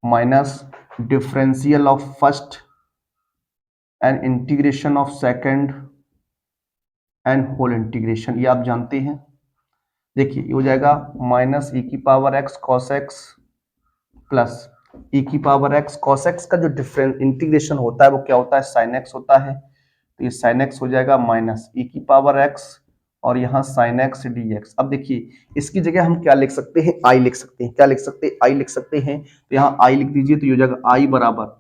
[SPEAKER 1] minus differential of first and integration of second and whole integration, ये आप जानते हैं। देखिए ये हो जाएगा माइनस ई की power x cos x plus e की पावर एक्स कॉस एक्स का जो डिफरेंस इंटीग्रेशन होता है वो क्या होता है, साइन एक्स होता है। तो ये साइन एक्स हो जाएगा माइनस ई की पावर एक्स और यहाँ साइन एक्स डी एक्स। अब देखिए इसकी जगह हम क्या लिख सकते हैं, आई लिख सकते हैं। क्या लिख सकते हैं, आई लिख सकते हैं। तो यहाँ आई लिख दीजिए, तो ये हो जाएगा आई बराबर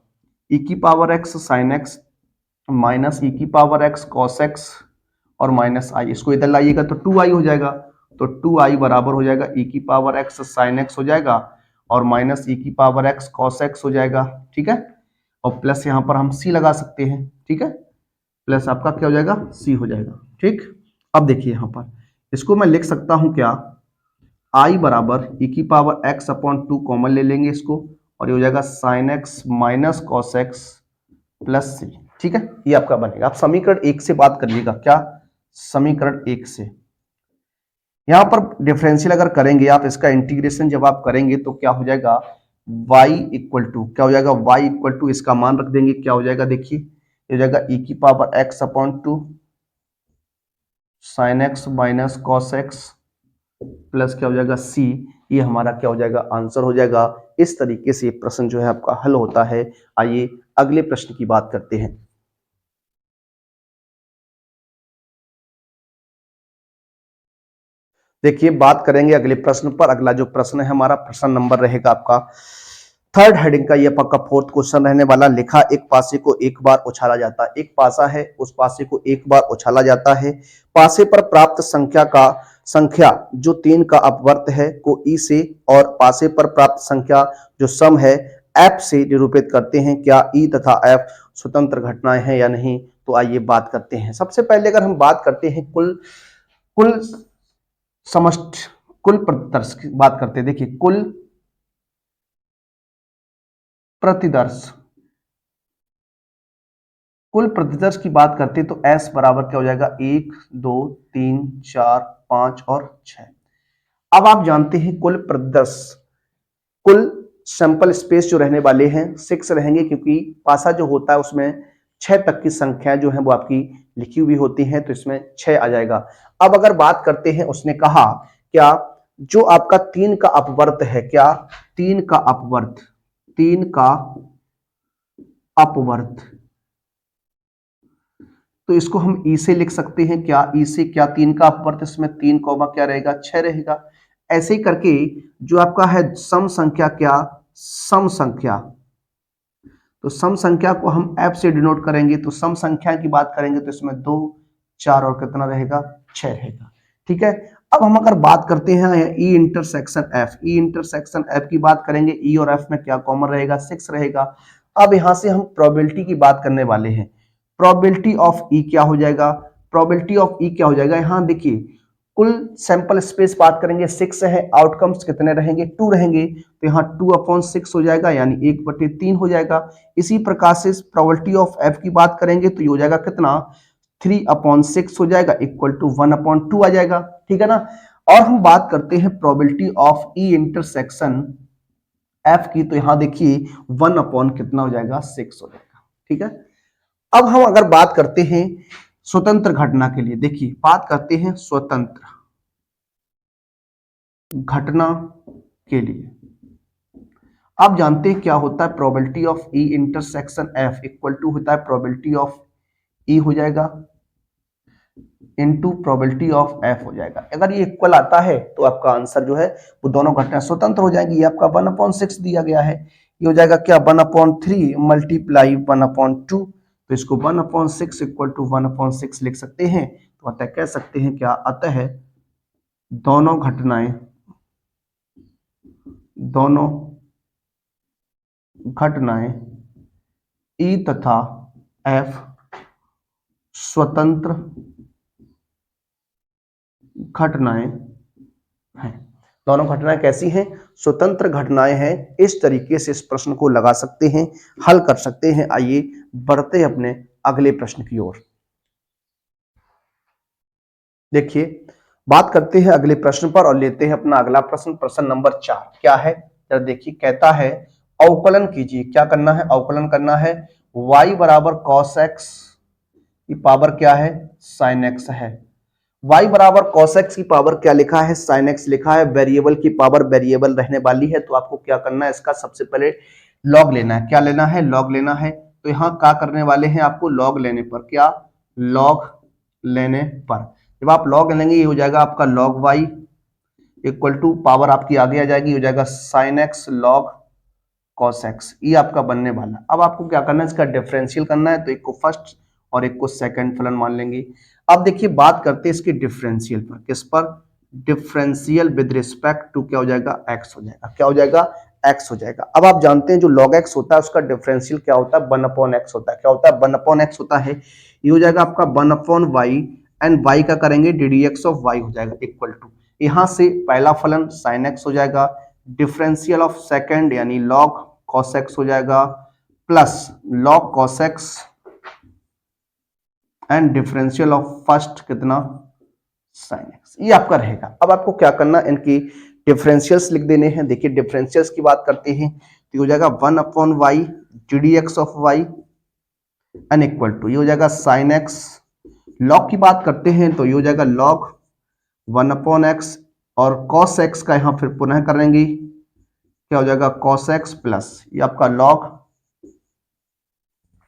[SPEAKER 1] ई की power x sine x minus e की पावर एक्स कॉस एक्स और माइनस आई, इसको इधर लाइएगा तो 2i हो जाएगा। तो 2i बराबर हो जाएगा ई की पावर एक्स साइन एक्स हो जाएगा और माइनस ई की पावर एक्स कॉस एक्स हो जाएगा, ठीक है। और प्लस यहाँ पर हम c लगा सकते हैं, ठीक है। प्लस आपका क्या हो जाएगा, c हो जाएगा, ठीक। अब देखिए यहाँ पर इसको मैं लिख सकता हूँ क्या, i बराबर ई की पावर x अपॉन 2 कॉमन ले लेंगे इसको और ये हो जाएगा sine x minus cos x plus c, ठीक है। ये आपका बनेगा। आप समीकरण 1 से बात करिएगा, क्या समीकरण 1 से यहां पर डिफरेंशियल अगर करेंगे आप, इसका इंटीग्रेशन जब आप करेंगे तो क्या हो जाएगा, y इक्वल टू क्या हो जाएगा, y इक्वल टू इसका मान रख देंगे, क्या हो जाएगा देखिए ये हो जाएगा e की power x upon 2 sine x minus cos x plus क्या हो जाएगा c। ये हमारा क्या हो जाएगा, आंसर हो जाएगा। इस तरीके से प्रश्न जो है आपका हल होता है। आइए अगले प्रश्न की बात करते हैं। देखिए बात करेंगे अगले प्रश्न पर। अगला जो प्रश्न है हमारा, प्रश्न नंबर रहेगा आपका थर्ड हेडिंग का, ये आपका फोर्थ क्वेश्चन रहने वाला। लिखा एक पासे को एक बार उछाला जाता है, एक पासा है उस पासे को एक बार उछाला जाता है। पासे पर प्राप्त संख्या जो 3 का अपवर्त है को ई से और पासे पर प्राप्त संख्या जो सम है एफ से निरूपित करते हैं। क्या ई तथा एफ स्वतंत्र घटनाएं हैं या नहीं। तो आइए बात करते हैं। सबसे पहले अगर हम बात करते हैं कुल समष्टि कुल प्रतिदर्श की बात करते हैं। देखिए कुल प्रतिदर्श की बात करते हैं तो S बराबर क्या हो जाएगा, 1 2 3 4 5 और 6। अब आप जानते हैं कुल प्रतिदर्श, कुल सैंपल स्पेस जो रहने वाले हैं 6 रहेंगे, क्योंकि पासा जो होता है उसमें 6 तक की संख्या जो है वो आपकी लिखी हुई होती है, तो इसमें 6 आ जाएगा। अब अगर बात करते हैं, उसने कहा क्या जो आपका 3 का अपवर्त है, क्या 3 का अपवर्त, तो इसको हम ई से लिख सकते हैं। क्या ई से, क्या 3 का अपवर्त, इसमें 3 कॉमा क्या रहेगा, 6 रहेगा। ऐसे ही करके जो आपका है सम संख्या, क्या सम संख्या, तो सम संख्या को हम f से डिनोट करेंगे। तो सम संख्या की बात करेंगे तो इसमें 2 4 और कितना रहेगा, 6 रहेगा, ठीक है। अब हम अगर बात करते हैं ई इंटरसेक्शन एफ की बात करेंगे, ई और एफ में क्या कॉमन रहेगा, 6 रहेगा। अब यहां से हम प्रोबेबिलिटी की बात करने वाले हैं। प्रोबेबिलिटी ऑफ ई क्या हो जाएगा, यहां देखिए कुल सैंपल स्पेस बात करेंगे 6 है, आउटकम्स कितने रहेंगे, 2 रहेंगे। तो यहाँ 2/6 हो जाएगा, यानी 1/3 हो जाएगा। इसी प्रकार से प्रोबेबिलिटी ऑफ एफ की बात करेंगे तो ये हो जाएगा कितना, 3/6 हो जाएगा, इक्वल टू 1/2 आ जाएगा, ठीक है ना। और हम बात करते हैं probability of E intersection F की, तो यहां देखिए 1 कितना हो जाएगा, 6 हो जाएगा, ठीक है। अब हम अगर बात करते हैं स्वतंत्र घटना के लिए, देखिए बात करते हैं स्वतंत्र घटना के लिए। आप जानते हैं क्या होता है, probability of E intersection F equal to होता है प्रोबेबिलिटी ऑफ ई हो जाएगा इनटू प्रोबेबिलिटी ऑफ एफ हो जाएगा। अगर ये इक्वल आता है तो आपका आंसर जो है वो दोनों घटनाएं स्वतंत्र हो जाएंगी। ये आपका 1/6 दिया गया है, ये हो जाएगा क्या 1/3 मल्टीप्लाई 1/2। तो इसको 1/6 इक्वल टू 1/6 लिख सकते हैं। तो अतः कह सकते हैं क्या, अतः दोनों घटनाएं ई तथा एफ स्वतंत्र घटनाएं हैं। दोनों घटनाएं कैसी हैं, स्वतंत्र घटनाएं हैं। इस तरीके से इस प्रश्न को लगा सकते हैं, हल कर सकते हैं। आइए बढ़ते हैं अपने अगले प्रश्न की ओर। देखिए बात करते हैं अगले प्रश्न पर और लेते हैं अपना अगला प्रश्न, प्रश्न नंबर 4 क्या है, जरा देखिए। कहता है अवकलन कीजिए। क्या करना है? अवकलन करना है। y बराबर cos x की पावर क्या है? sin x है। y बराबर cos x की पावर क्या लिखा है? sin x लिखा है। वेरिएबल की पावर वेरिएबल रहने वाली है, तो आपको क्या करना है? इसका सबसे पहले लॉग लेना है। क्या लेना है? लॉग लेना है। तो यहाँ क्या करने वाले हैं? आपको लॉग लेने पर, क्या लॉग लेने पर, जब आप लॉग लेंगे ये हो जाएगा आपका log y equal to power आपकी आगे आ जाएगी, हो जाएगा sin x log cos x। ये आपका बनने वाला। अब आपको क्या करना है? इसका डिफरेंशियल करना है, तो एक को फर्स्ट और एक को सेकंड फलन मान लेंगे। अब देखिए बात करते हैं इसके डिफरेंशियल पर। किस पर? डिफरेंशियल विद रिस्पेक्ट टू क्या हो जाएगा? x हो जाएगा। क्या हो जाएगा? x हो जाएगा। अब आप जानते हैं जो log x होता है उसका डिफरेंशियल क्या होता है? 1/x होता है। क्या होता है? 1/x होता है। ये हो जाएगा आपका 1/y एंड y का करेंगे ddx ऑफ y हो जाएगा इक्वल टू, यहां से पहला फलन sin x हो जाएगा, डिफरेंशियल ऑफ सेकंड यानी log cos x हो जाएगा, plus log cos x and differential of first कितना? sin x। ये आपका रहेगा। अब आपको क्या करना? इनकी डिफरेंशियल्स लिख देने हैं। देखिए डिफरेंशियल्स की बात करते हैं तो ये हो जाएगा 1/y ddx of y n equal to, ये हो जाएगा sin x। log की बात करते हैं तो ये हो जाएगा log 1/x और cos x का यहां फिर पुनः करेंगे, क्या हो जाएगा? cos x प्लस ये आपका log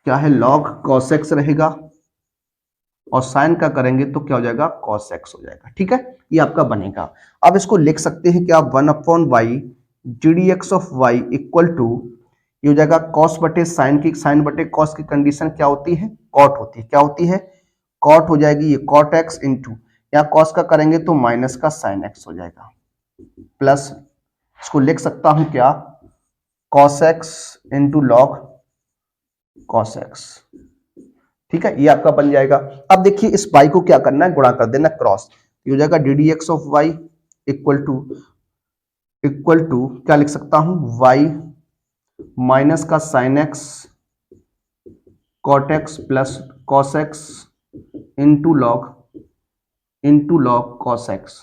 [SPEAKER 1] क्या है? log cos x रहेगा और साइन का करेंगे तो क्या हो जाएगा? cos x हो जाएगा। ठीक है, ये आपका बनेगा। अब इसको लिख सकते हैं क्या? 1/y ddx of y equal to, ये हो जाएगा cos बटे साइन की, साइन बटे cos की कंडीशन क्या होती है? cot होती है। क्या होती है? cot हो जाएगी। ये cot x इंटू यहाँ cos का करेंगे तो माइनस का sin x हो जाएगा, प्लस इसको लिख सकता हूं क्या? cos x into log cos x। ठीक है, ये आपका बन जाएगा। अब देखिए इस y को क्या करना है? गुणा कर देना क्रॉस, ये हो जाएगा ddx of y equal to क्या लिख सकता हूं? y माइनस का sin x cot x plus cos x into log cos x।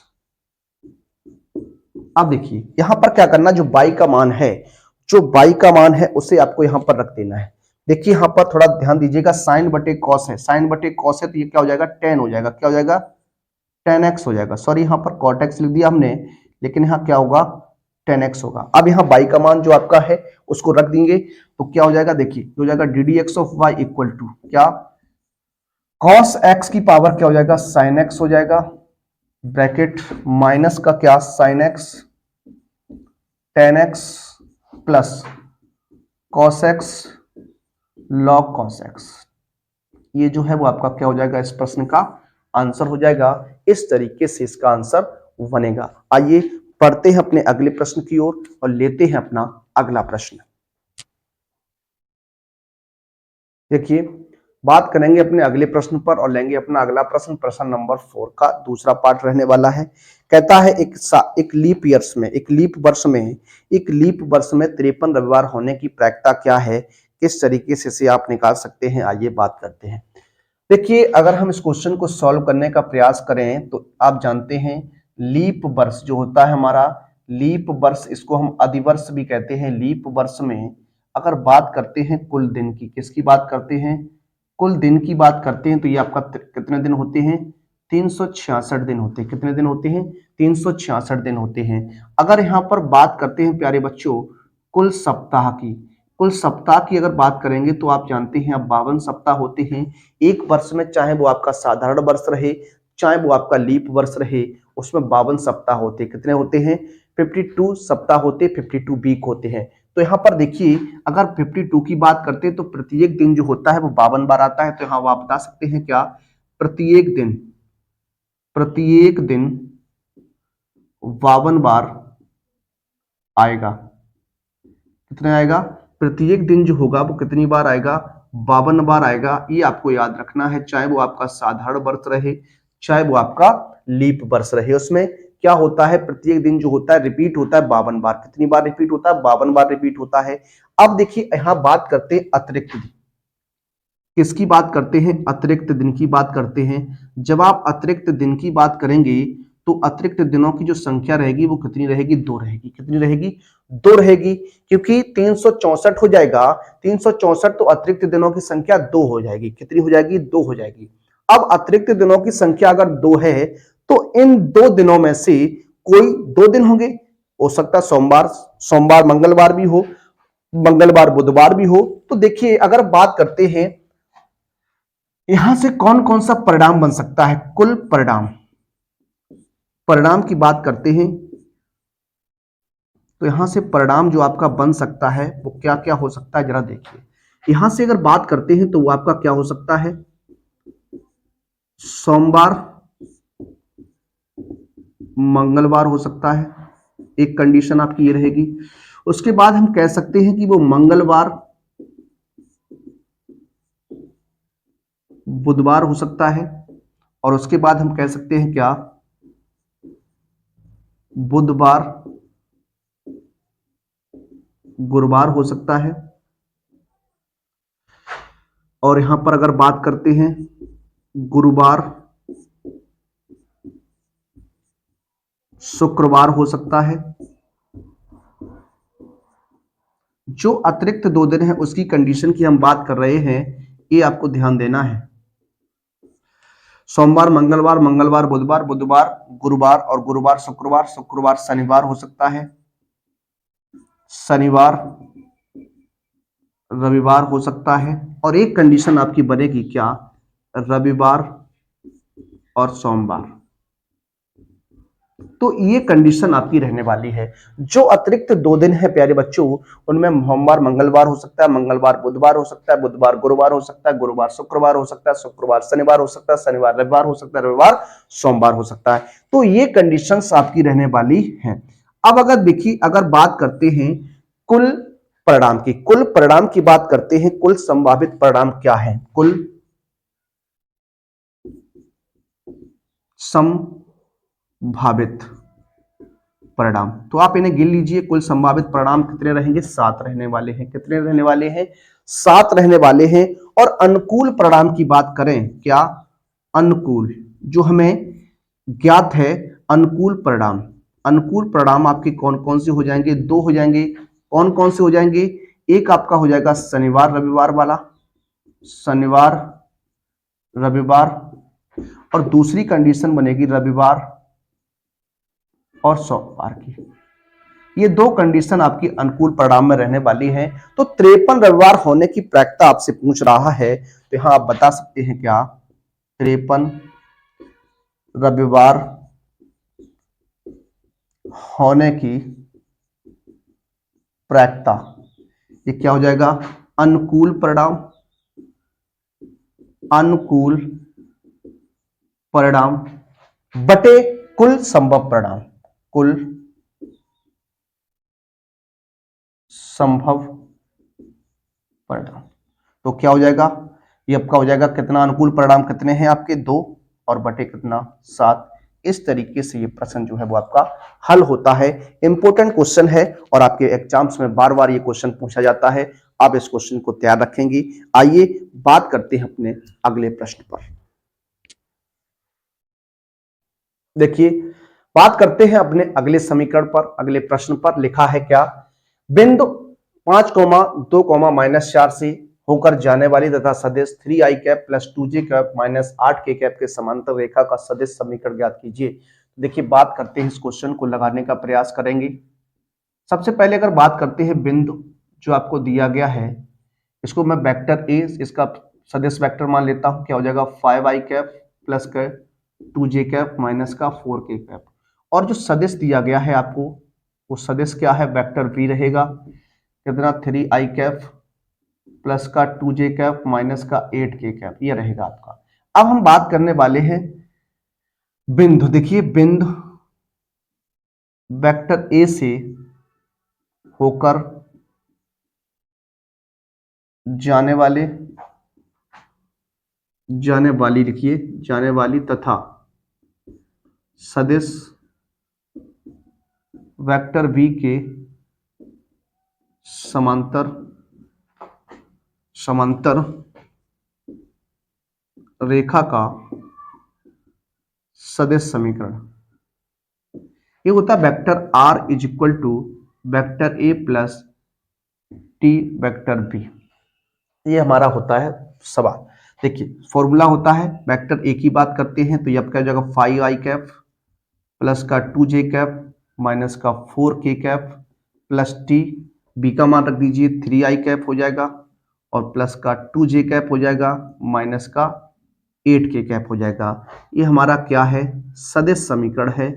[SPEAKER 1] अब देखिए यहां पर क्या करना? जो y का मान है, जो y का मान है उसे आपको यहां पर रख देना है। देखिए यहां पर थोड़ा ध्यान दीजिएगा, साइन बटे कॉस है, साइन बटे कॉस है तो ये क्या हो जाएगा? टेन हो जाएगा। क्या हो जाएगा? टेन एक्स हो जाएगा। सॉरी यहां पर कॉट एक्स लिख दिया हमने, लेकिन यहाँ क्या होगा? टेन एक्स होगा। अब यहाँ y का मान जो आपका है उसको रख देंगे तो क्या हो जाएगा? देखिए हो जाएगा ddx of y equal to क्या? cos x की पावर क्या हो जाएगा? sin x हो जाएगा, ब्रैकेट माइनस का क्या? sin x tan x plus cos x log cos x। ये जो है वो आपका क्या हो जाएगा? इस प्रश्न का आंसर हो जाएगा। इस तरीके से इसका आंसर बनेगा। आइए पढ़ते हैं अपने अगले प्रश्न की ओर और लेते हैं अपना अगला प्रश्न। देखिए बात करेंगे अपने अगले प्रश्न पर और लेंगे अपना अगला प्रश्न, प्रश्न नंबर 4 का दूसरा पार्ट रहने वाला है। कहता है एक लीप ईयर्स में, एक लीप वर्ष में 53 रविवार होने की प्रायिकता क्या है? किस तरीके से इसे आप निकाल सकते हैं? आइए बात करते हैं। देखिए अगर हम इस क्वेश्चन को सॉल्व करने का प्रयास करें तो आप जानते हैं लीप वर्ष जो होता है हमारा, लीप वर्ष इसको हम अधिवर्ष भी कहते हैं। लीप वर्ष में अगर बात करते हैं कुल दिन की, किसकी बात करते हैं? कुल दिन की बात करते हैं तो ये आपका कितने दिन होते हैं? 366 दिन होते हैं। कितने दिन होते हैं? 366 दिन होते हैं। अगर यहाँ पर बात करते हैं प्यारे बच्चों कुल सप्ताह की, कुल सप्ताह की अगर बात करेंगे तो आप जानते हैं अब 52 सप्ताह होते हैं एक वर्ष में, चाहे वो आपका साधारण वर्ष रहे चाहे वो आपका लीप वर्ष रहे, उसमें 52 सप्ताह होते। कितने होते हैं? 52 सप्ताह होते, 52 वीक होते हैं। तो यहाँ पर देखिए अगर 52 की बात करते हैं तो प्रत्येक दिन जो होता है वो 52 बार आता है। तो यहाँ आप बता सकते हैं क्या? प्रत्येक दिन 52 बार आएगा। कितने आएगा? प्रत्येक दिन जो होगा वो कितनी बार आएगा? 52 बार आएगा। ये आपको याद रखना है, चाहे वो आपका साधारण वर्ष रहे चाहे वो आपका लीप वर्ष रहे, उसमें क्या होता है? प्रत्येक दिन जो होता है रिपीट होता है 52 बार। कितनी बार रिपीट होता है? 52 बार रिपीट होता है। अब देखिए यहां बात करते हैं अतिरिक्त दिन। किसकी बात करते हैं? अतिरिक्त दिन की बात करते हैं। जब आप अतिरिक्त दिन की बात करेंगे तो अतिरिक्त दिनों की जो संख्या रहेगी वो कितनी रहेगी? 2 रहेगी। कितनी रहेगी? 2 रहेगी, क्योंकि 364 हो जाएगा। 364 तो अतिरिक्त दिनों की संख्या 2 हो जाएगी। कितनी हो जाएगी? 2 हो जाएगी। अब अतिरिक्त दिनों की संख्या अगर 2 है तो इन 2 दिनों में से कोई 2 दिन होंगे। हो सकता है सोमवार सोमवार मंगलवार भी हो, मंगलवार बुधवार भी हो। तो देखिए अगर बात करते हैं यहां से कौन कौन सा परिणाम बन सकता है, कुल परिणाम, परिणाम की बात करते हैं तो यहां से परिणाम जो आपका बन सकता है वो क्या क्या हो सकता है, जरा देखिए। यहां से अगर बात करते हैं तो वो आपका क्या हो सकता है, सोमवार मंगलवार हो सकता है, एक कंडीशन आपकी ये रहेगी। उसके बाद हम कह सकते हैं कि वो मंगलवार बुधवार हो सकता है, और उसके बाद हम कह सकते हैं क्या, बुधवार गुरुवार हो सकता है। और यहां पर अगर बात करते हैं गुरुवार शुक्रवार हो सकता है। जो अतिरिक्त 2 दिन है उसकी कंडीशन की हम बात कर रहे हैं, ये आपको ध्यान देना है। सोमवार मंगलवार, मंगलवार बुधवार, बुधवार गुरुवार, और गुरुवार शुक्रवार, शुक्रवार शनिवार हो सकता है, शनिवार रविवार हो सकता है। और एक कंडीशन आपकी बनेगी क्या, रविवार और सोमवार। तो ये कंडीशन आपकी रहने वाली है। जो अतिरिक्त 2 दिन है प्यारे बच्चों, उनमें सोमवार मंगलवार हो सकता है, मंगलवार बुधवार हो सकता है, बुधवार गुरुवार हो सकता है, गुरुवार शुक्रवार हो सकता है, शुक्रवार शनिवार हो सकता है, शनिवार रविवार हो सकता है, रविवार सोमवार हो सकता है। तो ये कंडीशंस आपकी रहने वाली हैं। अब अगर देखिए अगर बात करते हैं कुल परिणाम की, कुल परिणाम की बात करते हैं, कुल संभावित परिणाम क्या है, कुल संभावित परिणाम। तो आप इन्हें गिन लीजिए, कुल संभावित परिणाम कितने रहेंगे, 7 रहने वाले हैं। कितने रहने वाले हैं, 7 रहने वाले हैं। और अनुकूल परिणाम की बात करें, क्या अनुकूल, जो हमें ज्ञात है अनुकूल परिणाम, अनुकूल परिणाम आपके कौन कौन से हो जाएंगे, 2 हो जाएंगे। कौन कौन से हो जाएंगे, एक आपका हो जाएगा शनिवार रविवार वाला, शनिवार रविवार, और दूसरी कंडीशन बनेगी रविवार और सोमवार की। ये 2 कंडीशन आपकी अनुकूल परिणाम में रहने वाली हैं। तो 53 रविवार होने की प्रायिकता आपसे पूछ रहा है, तो यहां आप बता सकते हैं क्या, 53 रविवार होने की प्रायिकता, ये क्या हो जाएगा, अनुकूल परिणाम, अनुकूल परिणाम बटे कुल संभव परिणाम, कुल संभव परिणाम। तो क्या हो जाएगा, ये आपका हो जाएगा कितना, अनुकूल परिणाम कितने हैं आपके, 2, और बटे कितना, 7। इस तरीके से ये प्रश्न जो है वो आपका हल होता है। इंपॉर्टेंट क्वेश्चन है और आपके एग्जाम्स में बार बार ये क्वेश्चन पूछा जाता है। आप इस क्वेश्चन को तैयार रखेंगे। आइए बात करते हैं अपने अगले प्रश्न पर। देखिए बात करते हैं अपने अगले समीकरण पर, अगले प्रश्न पर। लिखा है क्या, बिंदु 5,2,-4 से होकर जाने वाली तथा सदिश 3i cap plus 2j cap minus 8k cap के समांतर रेखा का सदिश समीकरण ज्ञात कीजिए। देखिए बात करते हैं, इस क्वेश्चन को लगाने का प्रयास करेंगे। सबसे पहले अगर बात करते हैं बिंदु जो आपको दिया गया है, इसको मैं वेक्टर ए, इसका सदिश वेक्टर मान लेता हूं, क्या हो जाएगा 5i कैप प्लस का 2j कैप माइनस का 4k कैप। और जो सदिश दिया गया है आपको, वो सदिश क्या है, वेक्टर बी रहेगा, कितना 3i कैप प्लस का 2j कैप माइनस का 8k कैप, ये रहेगा आपका। अब हम बात करने वाले हैं बिंदु। देखिए बिंदु वेक्टर ए से होकर जाने वाले, जाने वाली, लिखिए जाने वाली तथा सदिश वेक्टर बी के समांतर, समांतर रेखा का सदिश समीकरण। ये होता है vector R is equal to vector A plus T vector B. ये हमारा होता है सवाल। देखिए फॉर्मूला होता है, वेक्टर ए की बात करते हैं तो ये आपका हो जाएगा 5i कैप प्लस का 2j कैप माइनस का 4k cap plus T, B का मान रख दीजिए 3i कैप हो जाएगा और प्लस का 2j कैप हो जाएगा माइनस का 8k कैप हो जाएगा। ये हमारा क्या है, सदिश समीकरण है।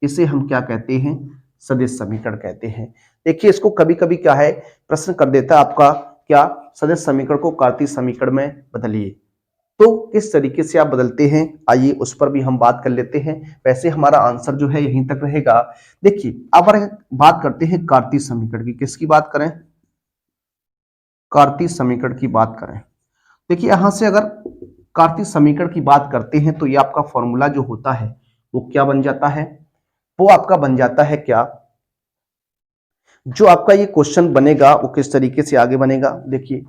[SPEAKER 1] इसे हम क्या कहते हैं, सदिश समीकरण कहते हैं। देखिए इसको कभी कभी क्या है प्रश्न कर देता है आपका, क्या सदिश समीकरण को कार्तीय समीकरण में बदलिए। तो किस तरीके से आप बदलते हैं, आइए उस पर भी हम बात कर लेते हैं। वैसे हमारा आंसर जो है यहीं तक रहेगा। देखिए अब बात करते हैं कार्तीय समीकरण की। किसकी बात करें, कार्तीय समीकरण की बात करें। देखिए यहां से अगर कार्तीय समीकरण की बात करते हैं तो ये आपका फॉर्मूला जो होता है वो क्या बन जाता है, वो आपका बन जाता है क्या, जो आपका ये क्वेश्चन बनेगा वो किस तरीके से आगे बनेगा। देखिए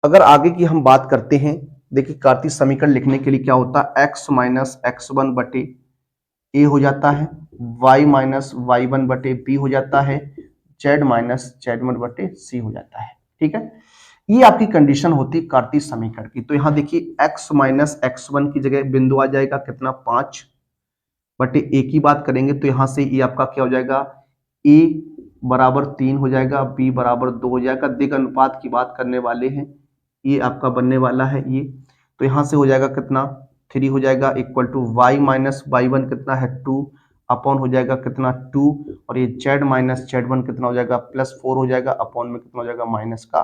[SPEAKER 1] अगर आगे की हम बात करते हैं, देखिए कार्तीय समीकरण लिखने के लिए क्या होता है, x माइनस x1 बटे ए हो जाता है, y माइनस y1 बटे बी हो जाता है, z माइनस z1 बटे सी हो जाता है। ठीक है, ये आपकी कंडीशन होती है कार्तीय समीकरण की। तो यहाँ देखिए x माइनस x1 की जगह बिंदु आ जाएगा कितना 5 बटे ए की बात करेंगे तो यहाँ से ये आपका क्या हो जाएगा, a बराबर 3 हो जाएगा, b बराबर 2 हो जाएगा। दिग अनुपात की बात करने वाले हैं, ये आपका बनने वाला है ये। तो यहाँ से हो जाएगा कितना 3 हो जाएगा equal to y minus y1 कितना है 2 अपॉन हो जाएगा कितना 2 और ये z माइनस z1 कितना हो जाएगा प्लस 4 हो जाएगा अपॉन में कितना हो जाएगा माइनस का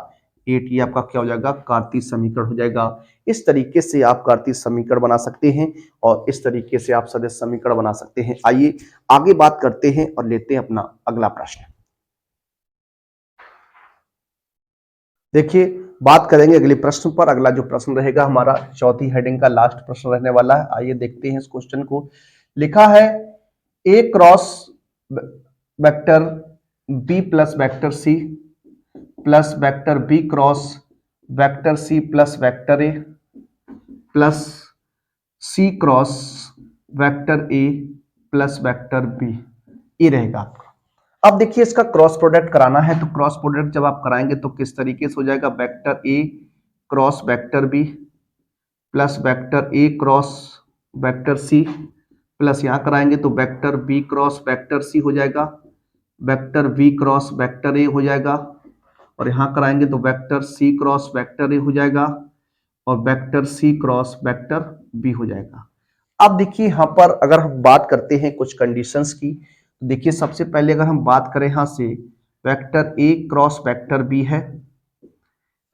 [SPEAKER 1] 8। ये आपका क्या हो जाएगा, कार्तीय समीकरण हो जाएगा। इस तरीके से आप कार्तीय समीकरण बना सकते हैं और इस तरीके से आप सदिश समीकरण बना सकते हैं। आइए आगे बात करते हैं और लेते हैं अपना अगला प्रश्न। देखिए बात करेंगे अगले प्रश्न पर। अगला जो प्रश्न रहेगा हमारा चौथी हेडिंग का लास्ट प्रश्न रहने वाला है। आइए देखते हैं इस क्वेश्चन को। लिखा है a cross vector B plus vector C plus vector B cross vector C plus vector A plus c cross vector A plus vector B, ये रहेगा आपका। अब देखिए इसका क्रॉस प्रोडक्ट कराना है, तो क्रॉस प्रोडक्ट जब आप कराएंगे तो किस तरीके से हो जाएगा, vector A cross vector B plus vector A cross vector C plus यहां कराएंगे तो vector B cross vector C हो जाएगा, vector B cross vector A हो जाएगा और यहां कराएंगे तो vector C cross vector A हो जाएगा और vector C cross vector B हो जाएगा। अब देखिए यहां पर अगर हम बात करते हैं कुछ कंडीशंस की, तो देखिए सबसे पहले अगर हम बात करें यहां से vector A cross vector B है।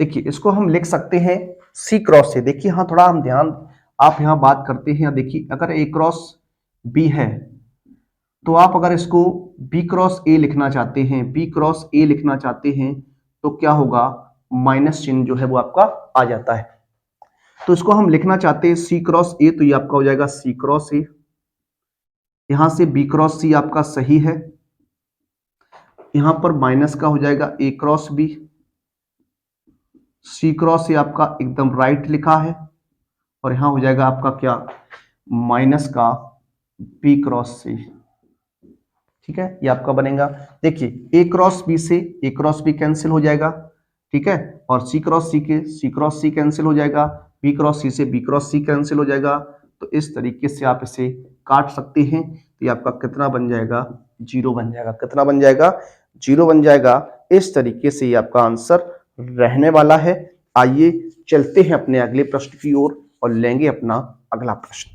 [SPEAKER 1] देखिए इसको हम लिख सकते हैं सी क्रॉस से। देखिए हाँ थोड़ा हम ध्यान, आप यहां बात करते हैं, देखिए अगर ए क्रॉस बी है तो आप अगर इसको बी क्रॉस ए लिखना चाहते हैं, बी क्रॉस ए लिखना चाहते हैं तो क्या होगा, माइनस चिन्ह जो है वो आपका आ जाता है। तो इसको हम लिखना चाहते हैं सी क्रॉस ए, तो ये आपका हो जाएगा सी क्रॉस ए। यहां से बी क्रॉस सी आपका सही है, यहां पर माइनस का हो जाएगा a cross b, c cross a आपका एकदम राइट लिखा है और यहां हो जाएगा आपका क्या, माइनस का बी क्रॉस सी। ठीक है, ये आपका बनेगा। देखिए ए क्रॉस बी से ए क्रॉस बी कैंसिल हो जाएगा, ठीक है, और सी क्रॉस सी के सी क्रॉस सी कैंसिल हो जाएगा, बी क्रॉस सी से बी क्रॉस सी कैंसिल हो जाएगा। तो इस तरीके से आप इसे काट सकते हैं। तो ये आपका कितना बन जाएगा, 0 बन जाएगा। कितना बन जाएगा, 0 बन जाएगा। इस तरीके से ये आपका आंसर रहने वाला है। आइए चलते हैं अपने अगले प्रश्न की ओर और लेंगे अपना अगला प्रश्न।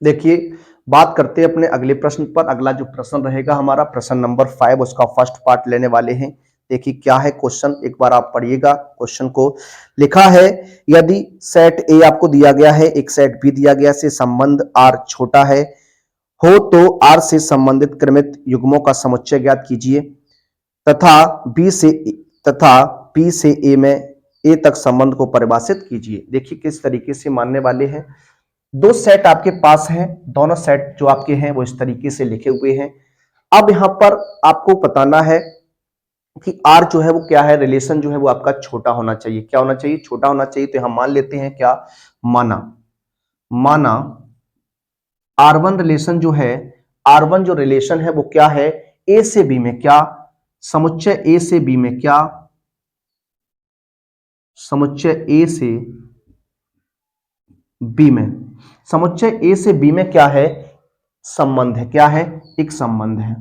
[SPEAKER 1] देखिए बात करते हैं अपने अगले प्रश्न पर। अगला जो प्रश्न रहेगा हमारा प्रश्न नंबर 5, उसका फर्स्ट पार्ट लेने वाले हैं। देखिए क्या है क्वेश्चन, एक बार आप पढ़िएगा क्वेश्चन को। लिखा है यदि सेट ए आपको दिया गया है, एक सेट बी दिया गया से संबंध आर छोटा है हो तो आर से संबंधित क्रमित युग्मों का समुच्चय ज्ञात कीजिए तथा बी से ए में ए तक संबंध को परिभाषित कीजिए। देखिए किस तरीके से मानने वाले हैं। दो सेट आपके पास हैं, दोनों सेट जो आपके हैं वो इस तरीके से लिखे हुए हैं। अब यहां पर आपको बताना है कि आर जो है वो क्या है, रिलेशन जो है वो आपका छोटा होना चाहिए। क्या होना चाहिए? छोटा होना चाहिए। तो हम मान लेते हैं क्या, माना माना R1 रिलेशन जो है, R1 जो रिलेशन है वो क्या है, ए से बी में क्या, समुच्चय ए से बी में क्या, समुच्चय ए से बी में, समुच्चय ए से बी में क्या है, संबंध है। क्या है? एक संबंध है,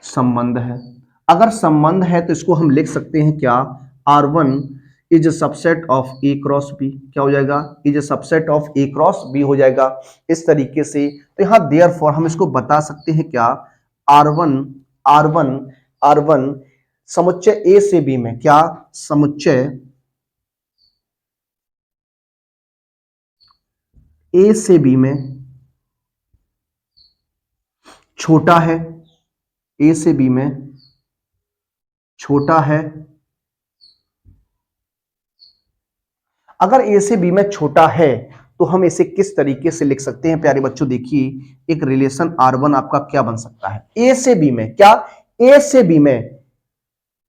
[SPEAKER 1] संबंध है। अगर संबंध है तो इसको हम लिख सकते हैं क्या, R1 is a subset of A cross B. क्या हो जाएगा? Is a subset of A cross B हो जाएगा इस तरीके से। तो यहां देयरफॉर हम इसको बता सकते हैं क्या, R1 R1 R1 समुच्चय ए से बी में क्या, समुच्चय ए से बी में छोटा है, ए से बी में छोटा है। अगर ए से बी में छोटा है तो हम इसे किस तरीके से लिख सकते हैं प्यारे बच्चों? देखिए एक रिलेशन R1 आपका क्या बन सकता है, ए से बी में क्या, ए से बी में,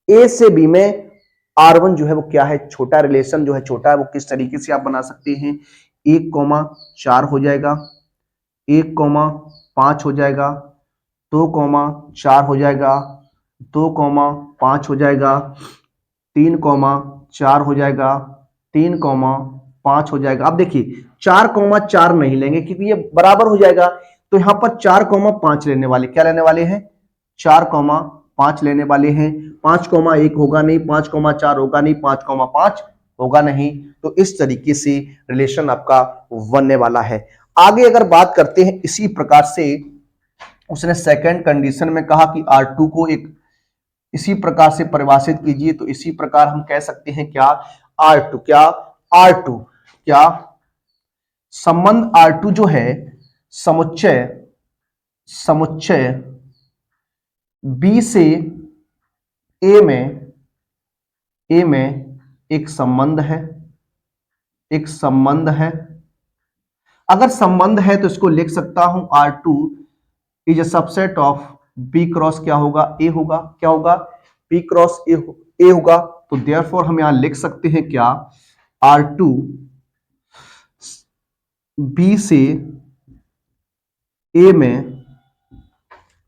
[SPEAKER 1] ए से बी में R1 जो है वो क्या है, छोटा। रिलेशन जो है छोटा है, वो किस तरीके से आप बना सकते हैं, 1,4 हो जाएगा, 1,5 हो जाएगा, 2,4 हो जाएगा, 2,5 हो जाएगा, 3,4 हो जाएगा, 3,5 हो जाएगा। अब देखिए 4,4 नहीं लेंगे क्योंकि ये बराबर हो जाएगा, तो यहां पर 4,5 लेने वाले, क्या लेने वाले हैं, 4,5 लेने वाले हैं। 5,1 होगा नहीं, 5,4 होगा नहीं, 5,5 होगा नहीं। तो इस तरीके से रिलेशन आपका बनने वाला है। आगे अगर बात करते हैं इसी प्रकार से, उसने सेकंड कंडीशन में कहा कि R2 को एक इसी प्रकार से परिभाषित कीजिए। तो इसी प्रकार हम कह सकते हैं क्या, R2 क्या, R2 क्या, संबंध R2 जो है समुच्चय समुच्चय B से A में एक संबंध है, एक संबंध है। अगर संबंध है तो इसको लिख सकता हूं R2 is a subset of B cross क्या होगा, A होगा। क्या होगा? B क्रॉस A होगा। तो देयरफॉर हम यहां लिख सकते हैं क्या, R2 B से A में,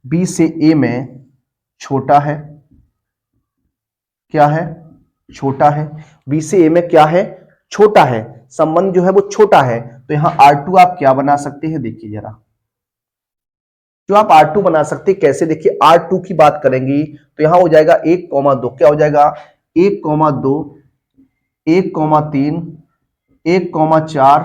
[SPEAKER 1] B से A में छोटा है। क्या है? छोटा है। B से A में क्या है, छोटा है। संबंध जो है वो छोटा है। तो यहां R2 आप क्या बना सकते हैं, देखिए जरा, जो आप R2 बना सकते हैं कैसे, देखिए R2 की बात करेंगे तो यहां हो जाएगा 1,2, क्या हो जाएगा, 1,2, 1,3, 1,4,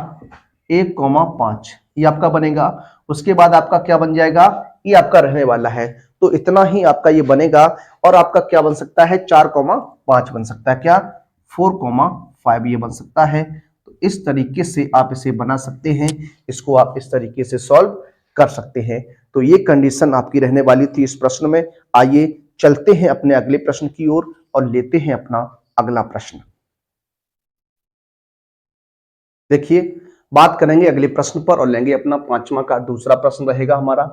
[SPEAKER 1] 1,5, ये आपका बनेगा। उसके बाद आपका क्या बन जाएगा, ये आपका रहने वाला है। तो इतना ही आपका ये बनेगा। और आपका क्या बन सकता है, 4,5 बन सकता है। क्या? 4,5 ये बन सकता है। तो इस तरीके से आप इसे बना सकते हैं। इसको आप इस तरीके से सॉल्व कर सकते हैं। तो ये कंडीशन आपकी रहने वाली थी इस प्रश्न में। आइए चलते हैं अपने अगले प्रश्न की ओर और लेते हैं अपना अगला प्रश्न। देखिए बात करेंगे अगले प्रश्न पर और लेंगे अपना पांचवा का दूसरा प्रश्न रहेगा हमारा।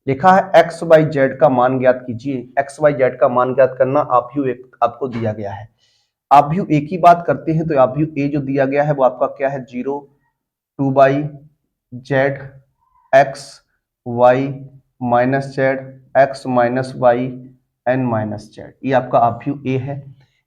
[SPEAKER 1] लिखा है एक्स वाई जेड का मान ज्ञात कीजिए। एक्स वाई जेड का मान ज्ञात करना आव्यूह एक आपको दिया गया है। आव्यूह ए की बात करते हैं तो आव्यूह ए जो दिया गया है वो आपका क्या है, 0, 2 z x y minus z x minus y and minus z, ये आपका आव्यूह ए है।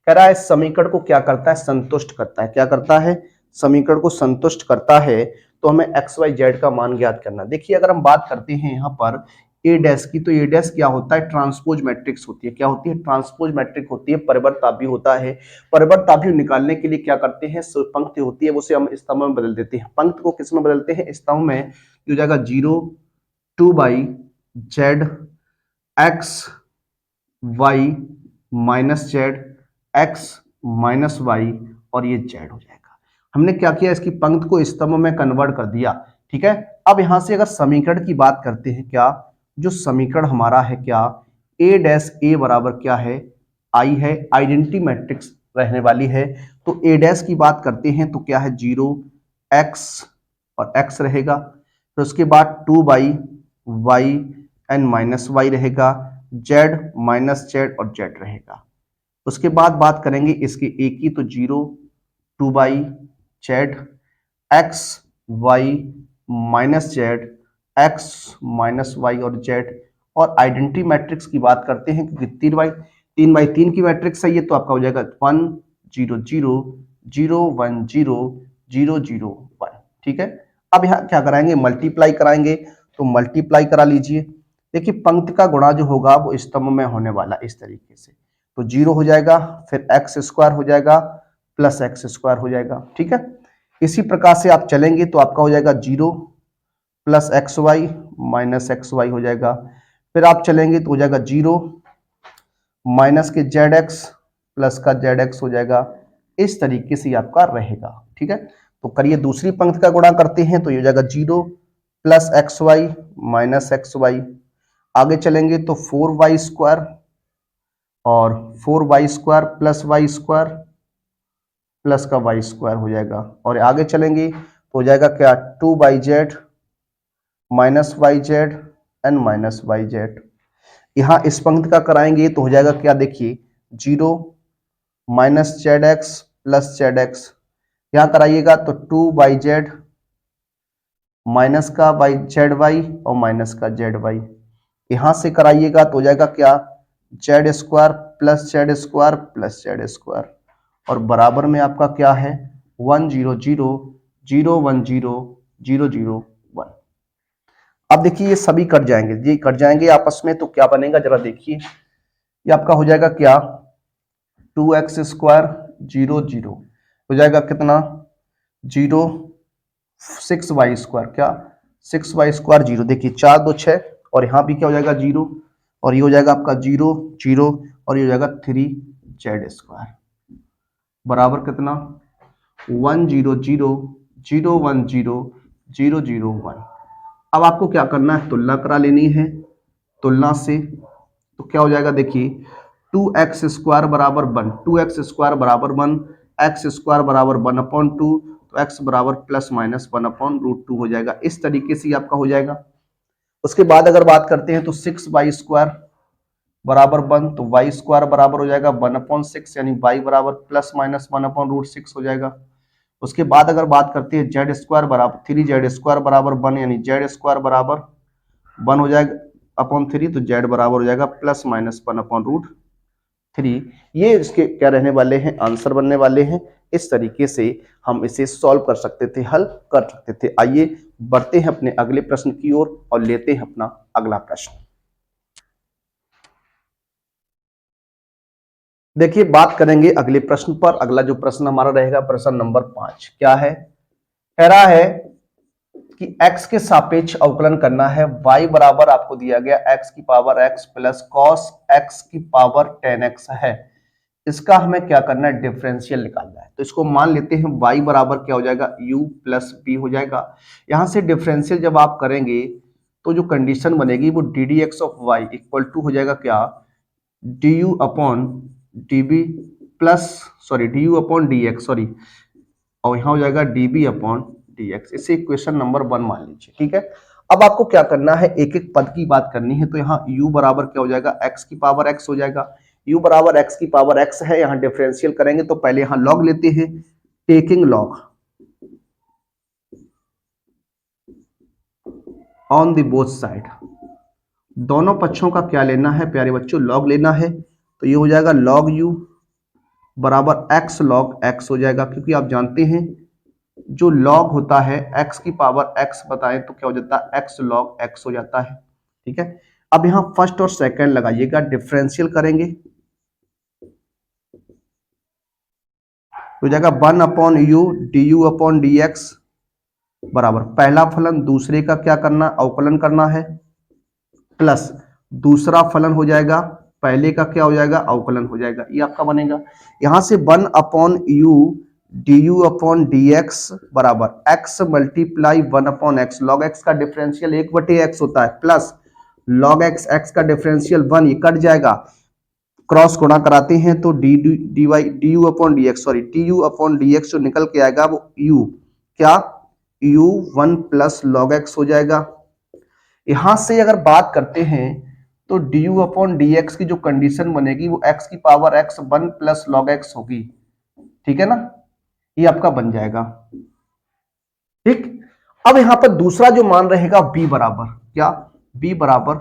[SPEAKER 1] कह रहा है समीकरण को क्या करता है, संतुष्ट करता है। क्या करता है? समीकरण को संतुष्ट करता है। तो हमें एक्स वाई जेड का मान ज्ञात करना। देखिए अगर हम बात करते हैं यहाँ पर ए डैश की, तो ए डैश क्या होता है, ट्रांसपोज मैट्रिक्स होती है। क्या होती है? ट्रांसपोज मैट्रिक्स होती है। परिवर्ताव्य होता है। परिवर्ताव्य निकालने के लिए क्या करते हैं, पंक्ति होती है उसे हम स्तंभ में बदल देते हैं। पंक्ति को किस में बदलते हैं, स्तंभ में। हो जाएगा 0, 2 z x y minus z x minus y और ये जेड हो जाएगा। हमने क्या किया, इसकी पंक्ति को स्तंभ में कन्वर्ट कर दिया। ठीक है। अब यहां से अगर समीकरण की बात करते हैं, क्या जो समीकरण हमारा है, क्या ए डैश ए बराबर क्या है, आई है, आइडेंटिटी मैट्रिक्स रहने वाली है। तो ए डैश की बात करते हैं तो क्या है, 0 एक्स और एक्स रहेगा। फिर उसके बाद 2 वाई एन माइनस वाई रहेगा। जेड माइनस जेड और जेड रहेगा। उसके बाद बात करेंगे इसकी ए की, तो 0 2 by z x y minus z x minus y और जेड। और आइडेंटिटी मैट्रिक्स की बात करते हैं क्योंकि 3 बाई 3 की मैट्रिक्स है ये, तो आपका हो जाएगा 1 0 0 0 1 0 0 0 1। ठीक है, अब यहाँ क्या कराएंगे, मल्टीप्लाई कराएंगे, तो मल्टीप्लाई करा लीजिए। देखिए पंक्ति का गुणा जो होगा वो स्तंभ में होने वाला इस तरीके से, तो 0 हो जाएगा, फिर एक्स स्क्वायर हो जाएगा प्लस एक्स स्क्वायर हो जाएगा। ठीक है, इसी प्रकार से आप चलेंगे तो आपका हो जाएगा 0 plus x y minus x y हो जाएगा। फिर आप चलेंगे तो हो जाएगा 0 माइनस के जेड एक्स प्लस का जेड एक्स हो जाएगा। इस तरीके से आपका रहेगा। ठीक है, तो करिए दूसरी पंक्ति का गुणा करते हैं, तो ये हो जाएगा 0 plus x y minus x y. आगे चलेंगे तो 4y स्क्वायर और 4y square plus y square plus का वाई स्क्वायर हो जाएगा। और आगे चलेंगे तो हो जाएगा क्या, 2 by z minus y z and minus y z. यहाँ इस पंक्ति का कराएंगे तो हो जाएगा क्या, देखिए 0 minus z x plus Z x. यहाँ कराइएगा तो 2 बाई जेड माइनस का बाई जेड वाई और माइनस का जेड वाई। यहाँ से कराइएगा तो हो जाएगा क्या, Z square plus Z square plus Z square. और बराबर में आपका क्या है 1 0 0 0 1 0 0 0 1। अब देखिए ये सभी कट जाएंगे, ये कट जाएंगे आपस में, तो क्या बनेगा जरा देखिए, ये आपका हो जाएगा क्या, 2x स्क्वायर 0 0 हो जाएगा कितना 0 6y स्क्वायर, क्या 6y स्क्वायर 0। देखिए 4 2 6 और यहाँ भी क्या हो जाएगा 0 और ये हो जाएगा आपका 0 0 और ये हो जाएगा 3z स्क्वायर बराबर कितना 1 0 0 0 1 0 0 0 1। अब आपको क्या करना है, तुलना करा लेनी है। तुलना से तो क्या हो जाएगा, देखिए 2x स्क्वायर बराबर 1, 2x स्क्वायर बराबर 1, एक्स स्क्वायर बराबर 1/2, तो x बराबर प्लस माइनस 1/√2 हो जाएगा। इस तरीके से आपका हो जाएगा। उसके बाद अगर बात करते हैं तो 6y स्क्वायर बराबर 1, तो y स्क्वायर बराबर हो जाएगा 1/6 यानी y बराबर प्लस माइनस 1/√6 हो जाएगा। उसके बाद अगर बात करते हैं जेड स्क्वायर बराबर 3z स्क्वायर बराबर 1 यानी जेड स्क्वायर बराबर 1 हो जाएगा अपॉन 3, तो जेड बराबर हो जाएगा प्लस माइनस 1/√3। ये इसके क्या रहने वाले हैं, आंसर बनने वाले हैं। इस तरीके से हम इसे सॉल्व कर सकते थे, हल कर सकते थे। आइए बढ़ते हैं अपने अगले प्रश्न की ओर और लेते हैं अपना अगला प्रश्न। देखिए बात करेंगे अगले प्रश्न पर। अगला जो प्रश्न हमारा रहेगा प्रश्न नंबर 5। क्या है, कह रहा है कि x के सापेक्ष अवकलन करना है। y बराबर आपको दिया गया x की power x plus cos x की पावर 10x है। इसका हमें क्या करना है, डिफरेंशियल निकालना है। तो इसको मान लेते हैं y बराबर क्या हो जाएगा, u प्लस b हो जाएगा। यहां से डिफरेंशियल जब आप करेंगे तो जो कंडीशन बनेगी वो d d x of y equal to हो जाएगा क्या, d u upon d b plus sorry d u upon D x sorry, और यहाँ हो जाएगा d b upon D x. इसे इक्वेशन नंबर 1 मान लीजिए। ठीक है, अब आपको क्या करना है, एक एक पद की बात करनी है। तो यहाँ u बराबर क्या हो जाएगा, x की पावर x हो जाएगा। u बराबर x की पावर x है, यहाँ डिफरेंशियल करेंगे तो पहले यहाँ लॉग लेते हैं, taking log on the both side. दोनों पक्षों का क्या लेना है प्यारे बच्चों, लॉग लेना है। तो ये हो जाएगा लॉग u बराबर x लॉग x हो जाएगा, क्योंकि आप जानते हैं जो लॉग होता है x की पावर x बताएं तो क्या हो जाता है, x लॉग x हो जाता है। ठीक है, अब यहां फर्स्ट और सेकंड लगाइएगा, डिफरेंशियल करेंगे हो जाएगा 1 upon u d u upon D x बराबर पहला फलन दूसरे का क्या करना, अवकलन करना है, प्लस दूसरा फलन हो जाएगा पहले का क्या हो जाएगा, अवकलन हो जाएगा। ये आपका बनेगा। यहां से 1 upon u d u upon D x बराबर x multiply 1 upon x, log x का डिफरेंशियल 1/x होता है, प्लस लॉग एक्स, एक्स का डिफरेंशियल 1, ये कट जाएगा, क्रॉस गुणा कराते हैं तो d d y d u upon D x sorry t u upon D x जो निकल के आएगा वो यू क्या, यू 1 प्लस लॉग एक्स हो जाएगा। यहां से अगर बात करते हैं तो du अपॉन dx की जो कंडीशन बनेगी वो x की power x 1 plus log x होगी, ठीक है ना, ये आपका बन जाएगा। ठीक, अब यहां पर दूसरा जो मान रहेगा b बराबर क्या, b बराबर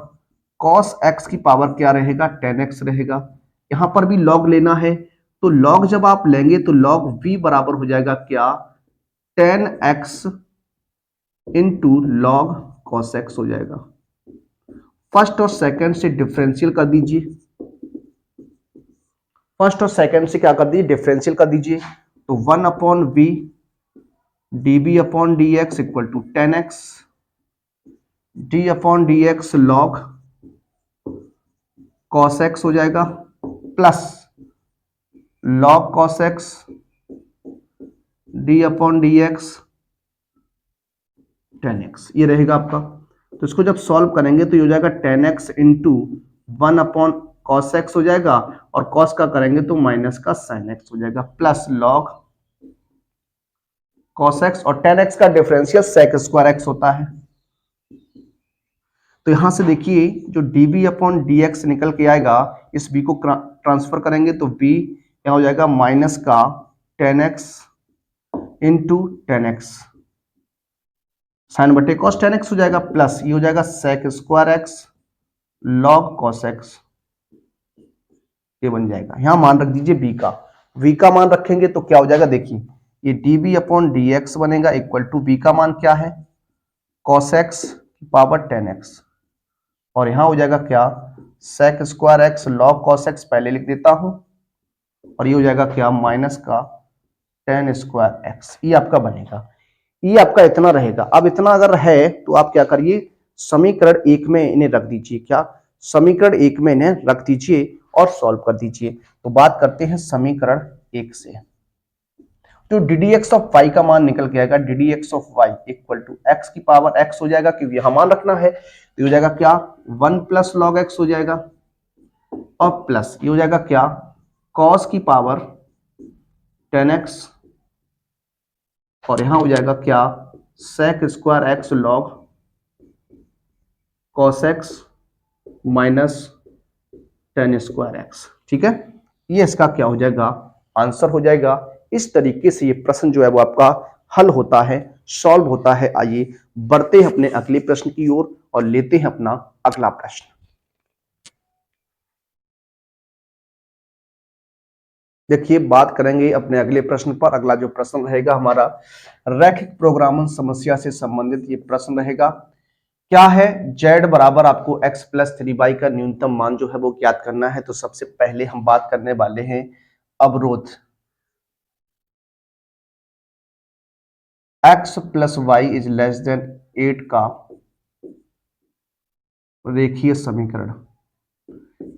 [SPEAKER 1] cos x की पावर क्या रहेगा, 10x रहेगा। यहां पर भी log लेना है, तो log जब आप लेंगे तो log v बराबर हो जाएगा क्या, 10x into log cos x हो जाएगा। फर्स्ट और सेकंड से डिफरेंशियल कर दीजिए, फर्स्ट और सेकंड से क्या कर दीजिए, डिफरेंशियल कर दीजिए। तो 1 upon v d b upon D x equal to 10x d upon D x log cos x हो जाएगा plus log cos x d upon D x 10x, ये रहेगा आपका। तो इसको जब सॉल्व करेंगे तो ये हो जाएगा 10x into 1 upon cos x हो जाएगा, और cos का करेंगे तो माइनस का sin x हो जाएगा, प्लस log cos x, और 10x का डिफरेंशियल sec स्क्वायर x होता है। तो यहां से देखिए जो db अपॉन dx निकल के आएगा, इस b को ट्रांसफर करेंगे तो b क्या हो जाएगा, माइनस का 10x इंटू 10x साइन बटे cos 10x हो जाएगा, प्लस ये हो जाएगा sec square x log cos x, ये बन जाएगा। यहां मान रख दीजिए v का मान रखेंगे तो क्या हो जाएगा, देखिए ये db अपॉन dx बनेगा इक्वल टू b का मान क्या है, cos x की पावर 10x, और यहां हो जाएगा क्या, sec square x log cos x पहले लिख देता हूं, और ये हो जाएगा क्या, माइनस का 10 स्क्वायर x, ये आपका बनेगा। ये आपका इतना रहेगा। अब इतना अगर है तो आप क्या करिए, समीकरण 1 में इन्हें रख दीजिए, क्या, समीकरण 1 में इन्हें रख दीजिए और सॉल्व कर दीजिए। तो बात करते हैं समीकरण 1 से। तो ddx ऑफ y का मान निकल के आएगा, ddx of y equal to x की पावर x हो जाएगा, क्योंकि यहां मान रखना है, तो हो जाएगा क्या, 1 प्लस लॉग x हो जाएगा, और प्लस ये हो जाएगा क्या, cos की पावर 10x, और यहां हो जाएगा क्या, sec square x log cos x minus 10 square x, ठीक है। ये इसका क्या हो जाएगा, आंसर हो जाएगा। इस तरीके से ये प्रश्न जो है वो आपका हल होता है, सॉल्व होता है। आइए बढ़ते हैं अपने अगले प्रश्न की ओर और लेते हैं अपना अगला प्रश्न। देखिए बात करेंगे अपने अगले प्रश्न पर। अगला जो प्रश्न रहेगा हमारा रैखिक प्रोग्रामन समस्या से संबंधित ये प्रश्न रहेगा। क्या है, z बराबर आपको x प्लस 3y का न्यूनतम मान जो है वो ज्ञात करना है। तो सबसे पहले हम बात करने वाले हैं अवरोध x plus y is less than 8 का रेखीय समीकरण।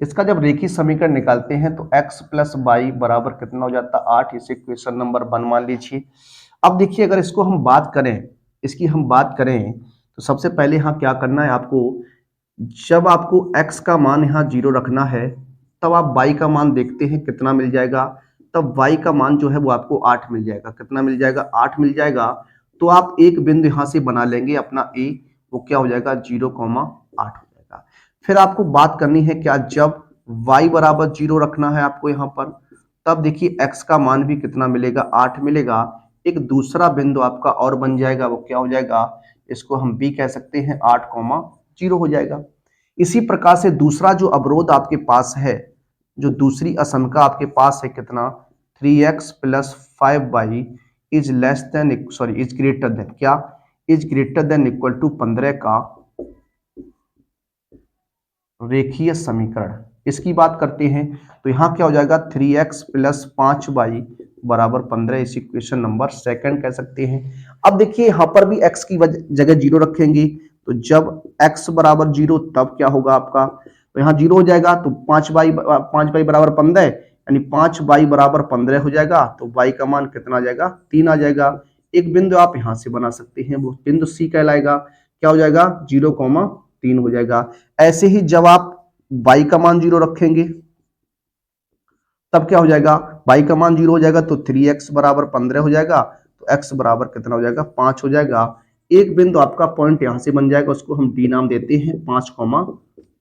[SPEAKER 1] इसका जब रेखीय समीकरण निकालते हैं तो x प्लस वाई बराबर कितना हो जाता है, 8। इसे क्वेश्चन नंबर 1 मान लीजिए। अब देखिए अगर इसको हम बात करें, इसकी हम बात करें तो सबसे पहले यहाँ क्या करना है आपको, जब आपको x का मान यहाँ 0 रखना है तब आप y का मान देखते हैं कितना मिल जाएगा, तब y का मान जो है वो आपको 8 मिल जाएगा। कितना मिल जाएगा, 8 मिल जाएगा। तो आप एक बिंदु यहाँ से बना लेंगे अपना a, वो क्या हो जाएगा 0,8 हो जाएगा। फिर आपको बात करनी है क्या, जब y बराबर 0 रखना है आपको यहाँ पर, तब देखिए x का मान भी कितना मिलेगा, 8 मिलेगा। एक दूसरा बिंदु आपका और बन जाएगा, वो क्या हो जाएगा, इसको हम b कह सकते हैं, 8,0 हो जाएगा। इसी प्रकार से दूसरा जो अवरोध आपके पास है, जो दूसरी असंख्या आपके पास है कितना, 3x plus 5y is less than is greater than क्या, is greater than equal to 15 का रेखीय समीकरण। इसकी बात करते हैं तो यहां क्या हो जाएगा, 3x प्लस 5y बराबर 15। इस इक्वेशन नंबर 2 कह सकते हैं। अब देखिए यहां पर भी x की जगह 0 रखेंगे, तो जब x बराबर 0 तब क्या होगा आपका, तो यहाँ 0 हो जाएगा, तो 5y बराबर 15, यानी 5y बराबर 15 हो जाएगा। तो y का मान कितना आ जाएगा, 3 आ जाएगा। एक बिंदु आप यहां से बना सकते हैं, वो बिंदु C कहलाएगा। क्या हो जाएगा, 0,3 हो जाएगा। ऐसे ही जब आप y का मान 0 रखेंगे तब क्या हो जाएगा, y का मान 0 हो जाएगा, तो 3x बराबर 15 हो जाएगा। तो x बराबर कितना हो जाएगा, 5 हो जाएगा। एक बिंदु आपका पॉइंट यहां से बन जाएगा, उसको हम d नाम देते हैं, 5,3।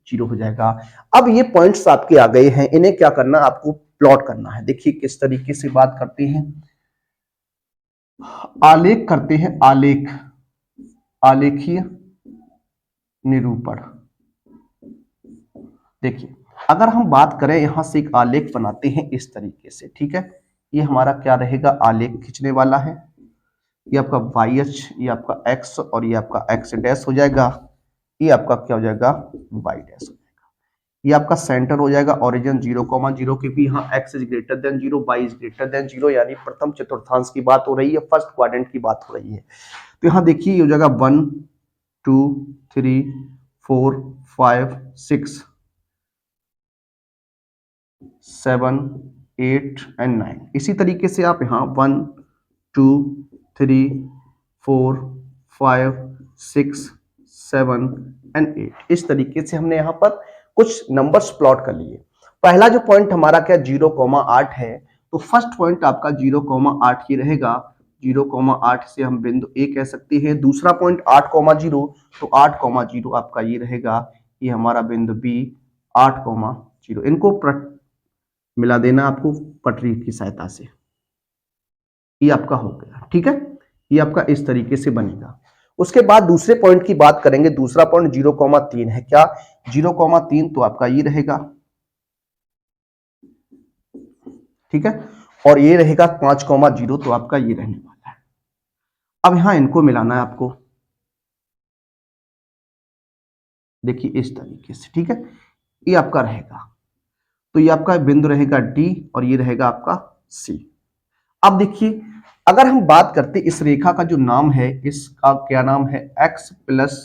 [SPEAKER 1] जीरो हो जाएगा। अब ये पॉइंट्स आपके आ गए हैं, इन्हें क्या करना, आपको प्लॉट करना है। देखिए किस तरीके से बात करते हैं, आलेख करते हैं, आलेख, आलेखीय निरूपण। देखिए अगर हम बात करें, यहां से एक आलेख बनाते हैं इस तरीके से, ठीक है। ये हमारा क्या रहेगा, आलेख खींचने वाला है। ये आपका वाई एच, ये आपका एक्स और ये आपका एक्स डैश हो जाएगा। ये आपका क्या हो जाएगा, वाई डैश हो जाएगा। ये आपका सेंटर हो जाएगा, ओरिजिन 0,0, क्योंकि यहाँ x is greater then 0, y is greater then 0, यानी प्रथम चतुर्थांश की बात हो रही है, फर्स्ट क्वाड्रेंट की बात हो रही है। तो यहाँ देखिए ये हो जाएगा 1 2 3 4 5 6 7 8 एंड 9। इसी तरीके से आप यहाँ 1 2 3 4 5 6 7 एंड 8, इस तरीके से हमने यहाँ पर कुछ नंबर्स प्लॉट कर लिए। पहला जो पॉइंट हमारा क्या 0,8 है, तो फर्स्ट पॉइंट आपका 0,8 ही रहेगा। 0,8 से हम बिंदु ए कह सकते हैं। दूसरा पॉइंट 8,0, तो 8,0 आपका ये रहेगा, ये हमारा बिंदु बी 8,0। इनको मिला देना आपको पटरी की सहायता से, ये आपका हो गया, ठीक है। ये आपका इस तरीके से बनेगा। उसके बाद दूसरे पॉइंट की बात करेंगे। दूसरा पॉइंट 0,3 है, क्या 0,3, तो आपका ये रहेगा, ठीक है। और ये रहेगा 5,0, तो आपका ये रहने वाला है। अब यहां इनको मिलाना है आपको, देखिए इस तरीके से, ठीक है। ये आपका रहेगा, तो ये आपका बिंदु रहेगा डी और ये रहेगा आपका सी। अब देखिए अगर हम बात करते इस रेखा का जो नाम है, इसका क्या नाम है, x प्लस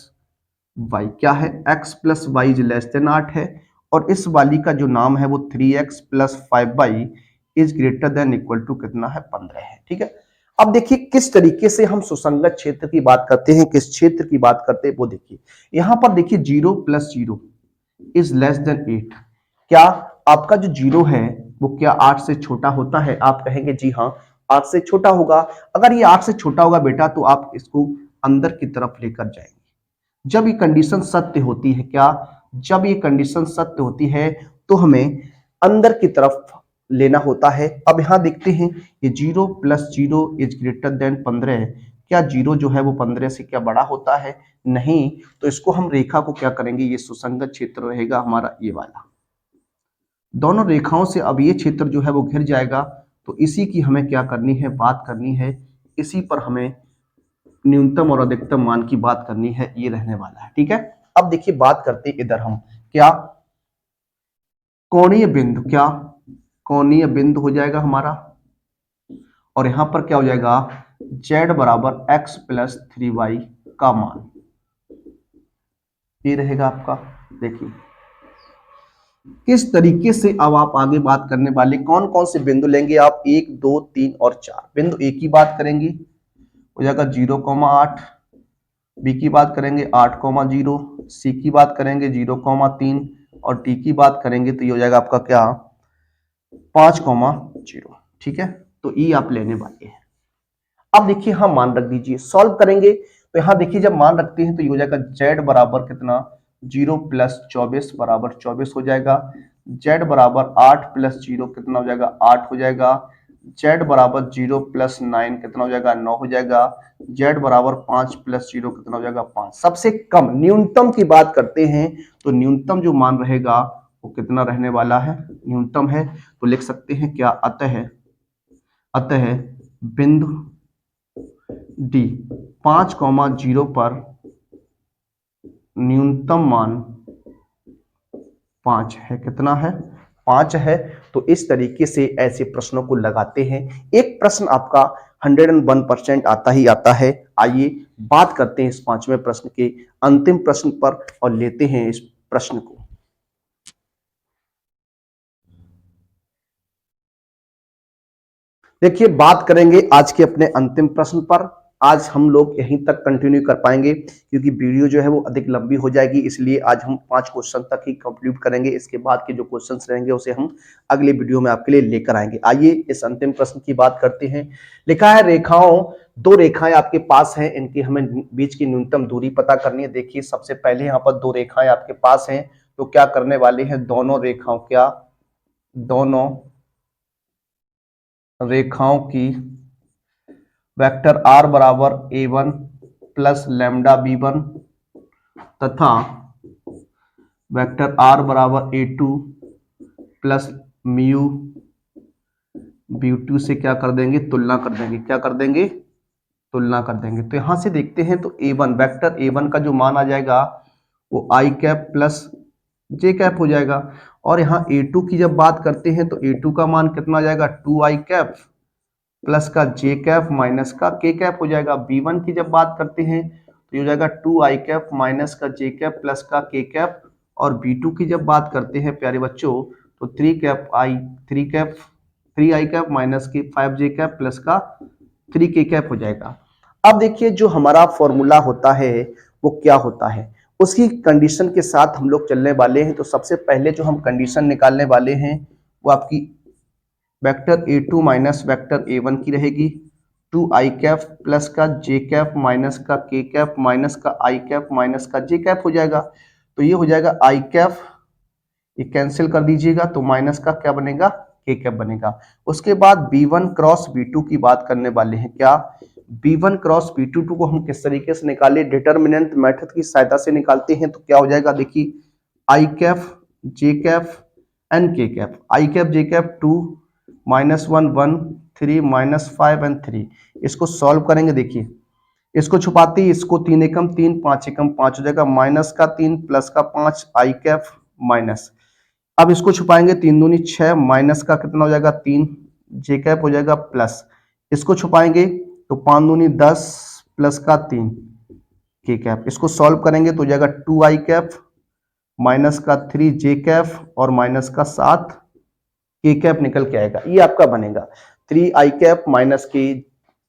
[SPEAKER 1] वाई। क्या है, x plus y is less than 8 है। और इस वाली का जो नाम है वो 3x plus 5y is greater than equal to कितना है, 15 है, ठीक है। अब देखिए किस तरीके से हम सुसंगत क्षेत्र की बात करते हैं, किस क्षेत्र की बात करते हैं वो देखिए। यहां पर देखिए 0 प्लस 0 इज लेस देन 8। क्या आपका जो 0 है वो क्या 8 से छोटा होता है? आप कहेंगे जी हाँ 8 से छोटा होगा। अगर ये 8 से छोटा होगा बेटा, तो आप इसको अंदर की तरफ लेकर जाएंगे। जब ये कंडीशन सत्य होती है, क्या जब ये कंडीशन सत्य होती है तो हमें अंदर की तरफ लेना होता है। अब यहां देखते हैं ये 0 प्लस 0 इज ग्रेटर देन 15। क्या 0 जो है वो 15 से क्या बड़ा होता है? नहीं। तो इसको हम रेखा को क्या करेंगे, ये सुसंगत क्षेत्र रहेगा हमारा ये वाला। दोनों रेखाओं से अब ये क्षेत्र जो है वो घिर जाएगा। तो इसी की हमें क्या करनी है, बात करनी है। इसी पर हमें न्यूनतम और अधिकतम मान की बात करनी है, ये रहने वाला है, ठीक है। अब देखिए बात करते हैं इधर हम, क्या कोणीय बिंदु, क्या कोणीय बिंदु हो जाएगा हमारा। और यहां पर क्या हो जाएगा, z बराबर x प्लस 3y का मान, ये रहेगा आपका। देखिए किस तरीके से अब आप आगे बात करने वाले, कौन कौन से बिंदु लेंगे आप, 1 2 3 और 4 बिंदु। ए की बात करेंगे हो जाएगा 0,8, बी की बात करेंगे 8,0, सी की बात करेंगे 0,3 और डी की बात करेंगे तो ये हो जाएगा आपका क्या 5,0, ठीक है। तो ई आप लेने वाले हैं। अब देखिए हाँ मान रख दीजिए, सॉल्व करेंगे तो यहाँ देखिए जब मान रखते हैं तो ये हो जाएगा z बराबर कितना 0 प्लस 24 बराबर 24 हो जाएगा। z बराबर 8 प्लस 0 कितना हो जाएगा 8 हो जाएगा। z बराबर 0 प्लस 9 कितना हो जाएगा 9 हो जाएगा। z बराबर 5 प्लस 0 कितना हो जाएगा 5। सबसे कम न्यूनतम की बात करते हैं तो न्यूनतम जो मान रहेगा वो कितना रहने वाला है, न्यूनतम है तो लिख सकते हैं क्या, अतः बिंदु डी 5,0 पर न्यूनतम मान 5 है। कितना है, 5 है। तो इस तरीके से ऐसे प्रश्नों को लगाते हैं। एक प्रश्न आपका 101% आता ही आता है। आइए बात करते हैं इस 5वें प्रश्न के अंतिम प्रश्न पर और लेते हैं इस प्रश्न को। देखिए बात करेंगे आज के अपने अंतिम प्रश्न पर। आज हम लोग यहीं तक कंटिन्यू कर पाएंगे क्योंकि वीडियो जो है वो अधिक लंबी हो जाएगी, इसलिए आज हम 5 क्वेश्चन तक ही कंप्लीट करेंगे। इसके बाद के जो क्वेश्चंस रहेंगे उसे हम अगले वीडियो में आपके लिए लेकर आएंगे। आइए इस अंतिम प्रश्न की बात करते हैं। लिखा है रेखाओं, 2 रेखाएं आपके पास हैं, इनकी हमें बीच की न्यूनतम दूरी पता करनी है। देखिए सबसे पहले यहाँ पर 2 रेखाएं आपके पास हैं तो क्या करने वाले हैं, दोनों रेखाओं की वेक्टर r बराबर a1 प्लस लैम्डा b1 तथा वेक्टर r बराबर a2 प्लस म्यू b2 से क्या कर देंगे, तुलना कर देंगे। क्या कर देंगे, तुलना कर देंगे। तो यहां से देखते हैं तो a1 वेक्टर a1 का जो मान आ जाएगा वो i cap plus j cap हो जाएगा। और यहाँ a2 की जब बात करते हैं तो a2 का मान कितना आ जाएगा, 2i कैप प्लस का j कैप माइनस का k कैप हो जाएगा। b1 की जब बात करते हैं तो ये हो जाएगा 2i कैप माइनस का j कैप प्लस का k कैप। और b2 की जब बात करते हैं प्यारे बच्चों तो 3i कैप माइनस की 5j कैप प्लस का 3k कैप हो जाएगा। अब देखिए जो हमारा फॉर्मूला होता है वो क्या होता है, उसकी कंडीशन के साथ हम लोग चलने वाले हैं। तो सबसे पहले जो हम कंडीशन निकालने वाले हैं वो आपकी vector a2 minus vector a1 की रहेगी। 2i कैप प्लस का j कैप माइनस का k कैप माइनस का i कैप माइनस का j कैप हो जाएगा। तो ये हो जाएगा i कैप, ये कैंसिल कर दीजिएगा तो माइनस का क्या बनेगा, k कैप बनेगा। उसके बाद b1 क्रॉस b2 की बात करने वाले हैं। क्या b1 क्रॉस b2 को हम किस तरीके से निकाले, डिटर्मिनेंट मेथड की सहायता से निकालते हैं। तो क्या हो जाएगा, देखिए i cap j cap and k cap, i cap j cap 2 -1 1 3 -5 and 3। इसको सॉल्व करेंगे, देखिए इसको छुपाते ही इसको 3 एकम 3 5 एकम 5 हो जाएगा, माइनस का 3 प्लस का 5 i कैप माइनस। अब इसको छुपाएंगे 3 दूनी 6 माइनस का कितना हो जाएगा 3 j कैप हो जाएगा प्लस, इसको छुपाएंगे तो 5 दूनी 10 प्लस का 3 k कैप। इसको सॉल्व करेंगे तो हो जाएगा 2i कैप माइनस का 3 j कैप और माइनस का 7 k कैप निकल के आएगा। ये आपका बनेगा 3i कैप माइनस k।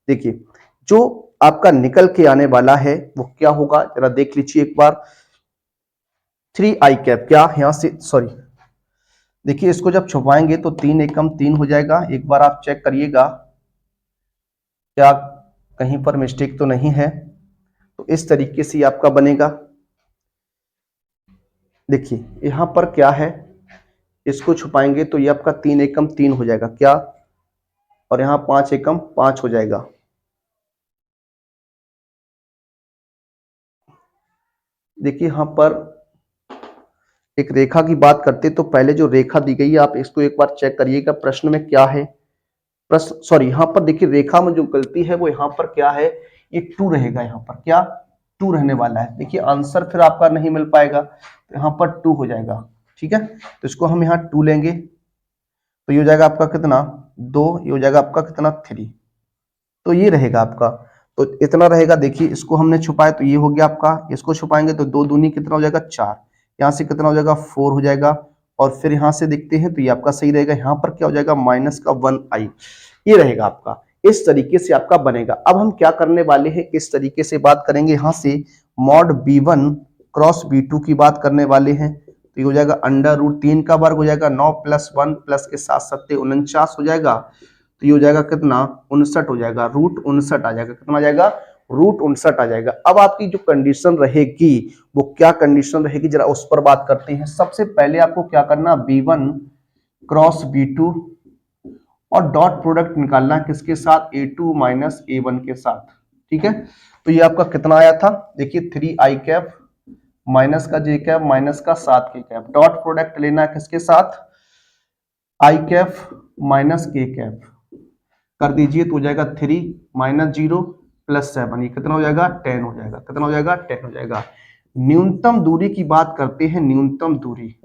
[SPEAKER 1] देखिए जो आपका निकल के आने वाला है वो क्या होगा, जरा देख लीजिए एक बार। 3i कैप क्या यहां से, सॉरी देखिए इसको जब छुपाएंगे तो 3 एकम 3 हो जाएगा। एक बार आप चेक करिएगा क्या कहीं पर मिस्टेक तो नहीं है। तो इस तरीके से आपका बनेगा। देखिए यहां पर क्या है, इसको छुपाएंगे तो ये आपका 3 एकम 3 हो जाएगा क्या, और यहां 5 एकम 5 हो जाएगा। देखिए यहां पर एक रेखा की बात करते तो पहले जो रेखा दी गई है आप इसको एक बार चेक करिएगा प्रश्न में क्या है। प्रश्न सॉरी यहाँ पर देखिए रेखा में जो गलती है वो यहाँ पर क्या है, ये 2 रहेगा। यहाँ पर क्या 2 रहने वाला है। देखिए आंसर फिर आपका नहीं मिल पाएगा, तो यहाँ पर 2 हो जाएगा। ठीक है, तो इसको हम यहाँ 2 लेंगे तो ये हो जाएगा आपका कितना 2, ये हो जाएगा आपका कितना 3। तो ये रहेगा आपका, तो इतना रहेगा। देखिए इसको हमने छुपाया तो ये हो गया आपका, इसको छुपाएंगे तो 2 दूनी कितना हो जाएगा 4, यहाँ से कितना हो जाएगा 4 हो जाएगा। और फिर यहाँ से देखते हैं तो ये आपका सही रहेगा। यहाँ पर क्या हो जाएगा माइनस का 1i, ये रहेगा आपका। इस तरीके से आपका बनेगा। अब हम क्या करने वाले हैं, इस तरीके से बात करेंगे। यहाँ से मॉड b1 क्रॉस b2 की बात करने वाले हैं। तो ये हो जाएगा √3 का वर्ग हो जाएगा, 9 + 1 प्लस के 7 7 49 हो जाएगा। तो ये हो जाएगा कितना 59 हो जाएगा, √59 आ जाएगा। कितना आ जाएगा, √59 आ जाएगा। अब आपकी जो कंडीशन रहेगी वो क्या कंडीशन रहेगी, जरा उस पर बात करते हैं। सबसे पहले आपको क्या करना, b1 क्रॉस b2 और डॉट प्रोडक्ट निकालना किसके साथ, a2 माइनस a1 के साथ। ठीक है, तो ये आपका कितना आया था, देखिए 3i कैप माइनस का j कैप माइनस का 7k कैप। डॉट प्रोडक्ट लेना है किसके साथ, i cap minus k cap कर दीजिए तो हो जाएगा 3 - 0 + 7, ये कितना हो जाएगा 10 हो जाएगा। कितना हो जाएगा 10 हो जाएगा। न्यूनतम दूरी की बात करते हैं, न्यूनतम दूरी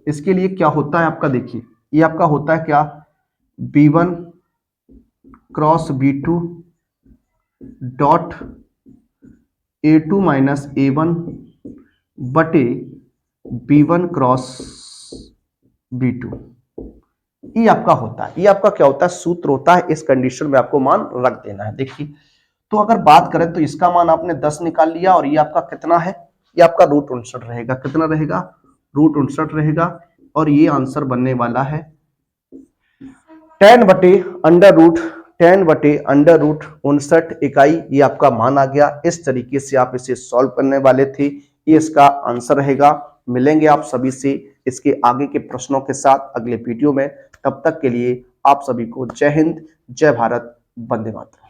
[SPEAKER 1] इसके लिए क्या होता है आपका, देखिए ये आपका होता है क्या, b1 cross b2 dot a2 minus a1 बटे b1 क्रॉस b2, ये आपका होता है। ये आपका क्या होता है, सूत्र होता है। इस कंडीशन में आपको मान रख देना है। देखिए तो अगर बात करें तो इसका मान आपने 10 निकाल लिया और ये आपका कितना है, ये आपका √59 रहेगा। कितना रहेगा, √59 रहेगा। और ये आंसर बनने वाला है 10 बटे √59 इकाई, ये आपका मान आ गया। इस तरीके से आप इसे सॉल्व करने वाले थे, ये इसका आंसर रहेगा। मिलेंगे आप सभी से इसके आगे के प्रश्नों के साथ अगले वीडियो में। तब तक के लिए आप सभी को जय हिंद, जय भारत, वंदे मातरम।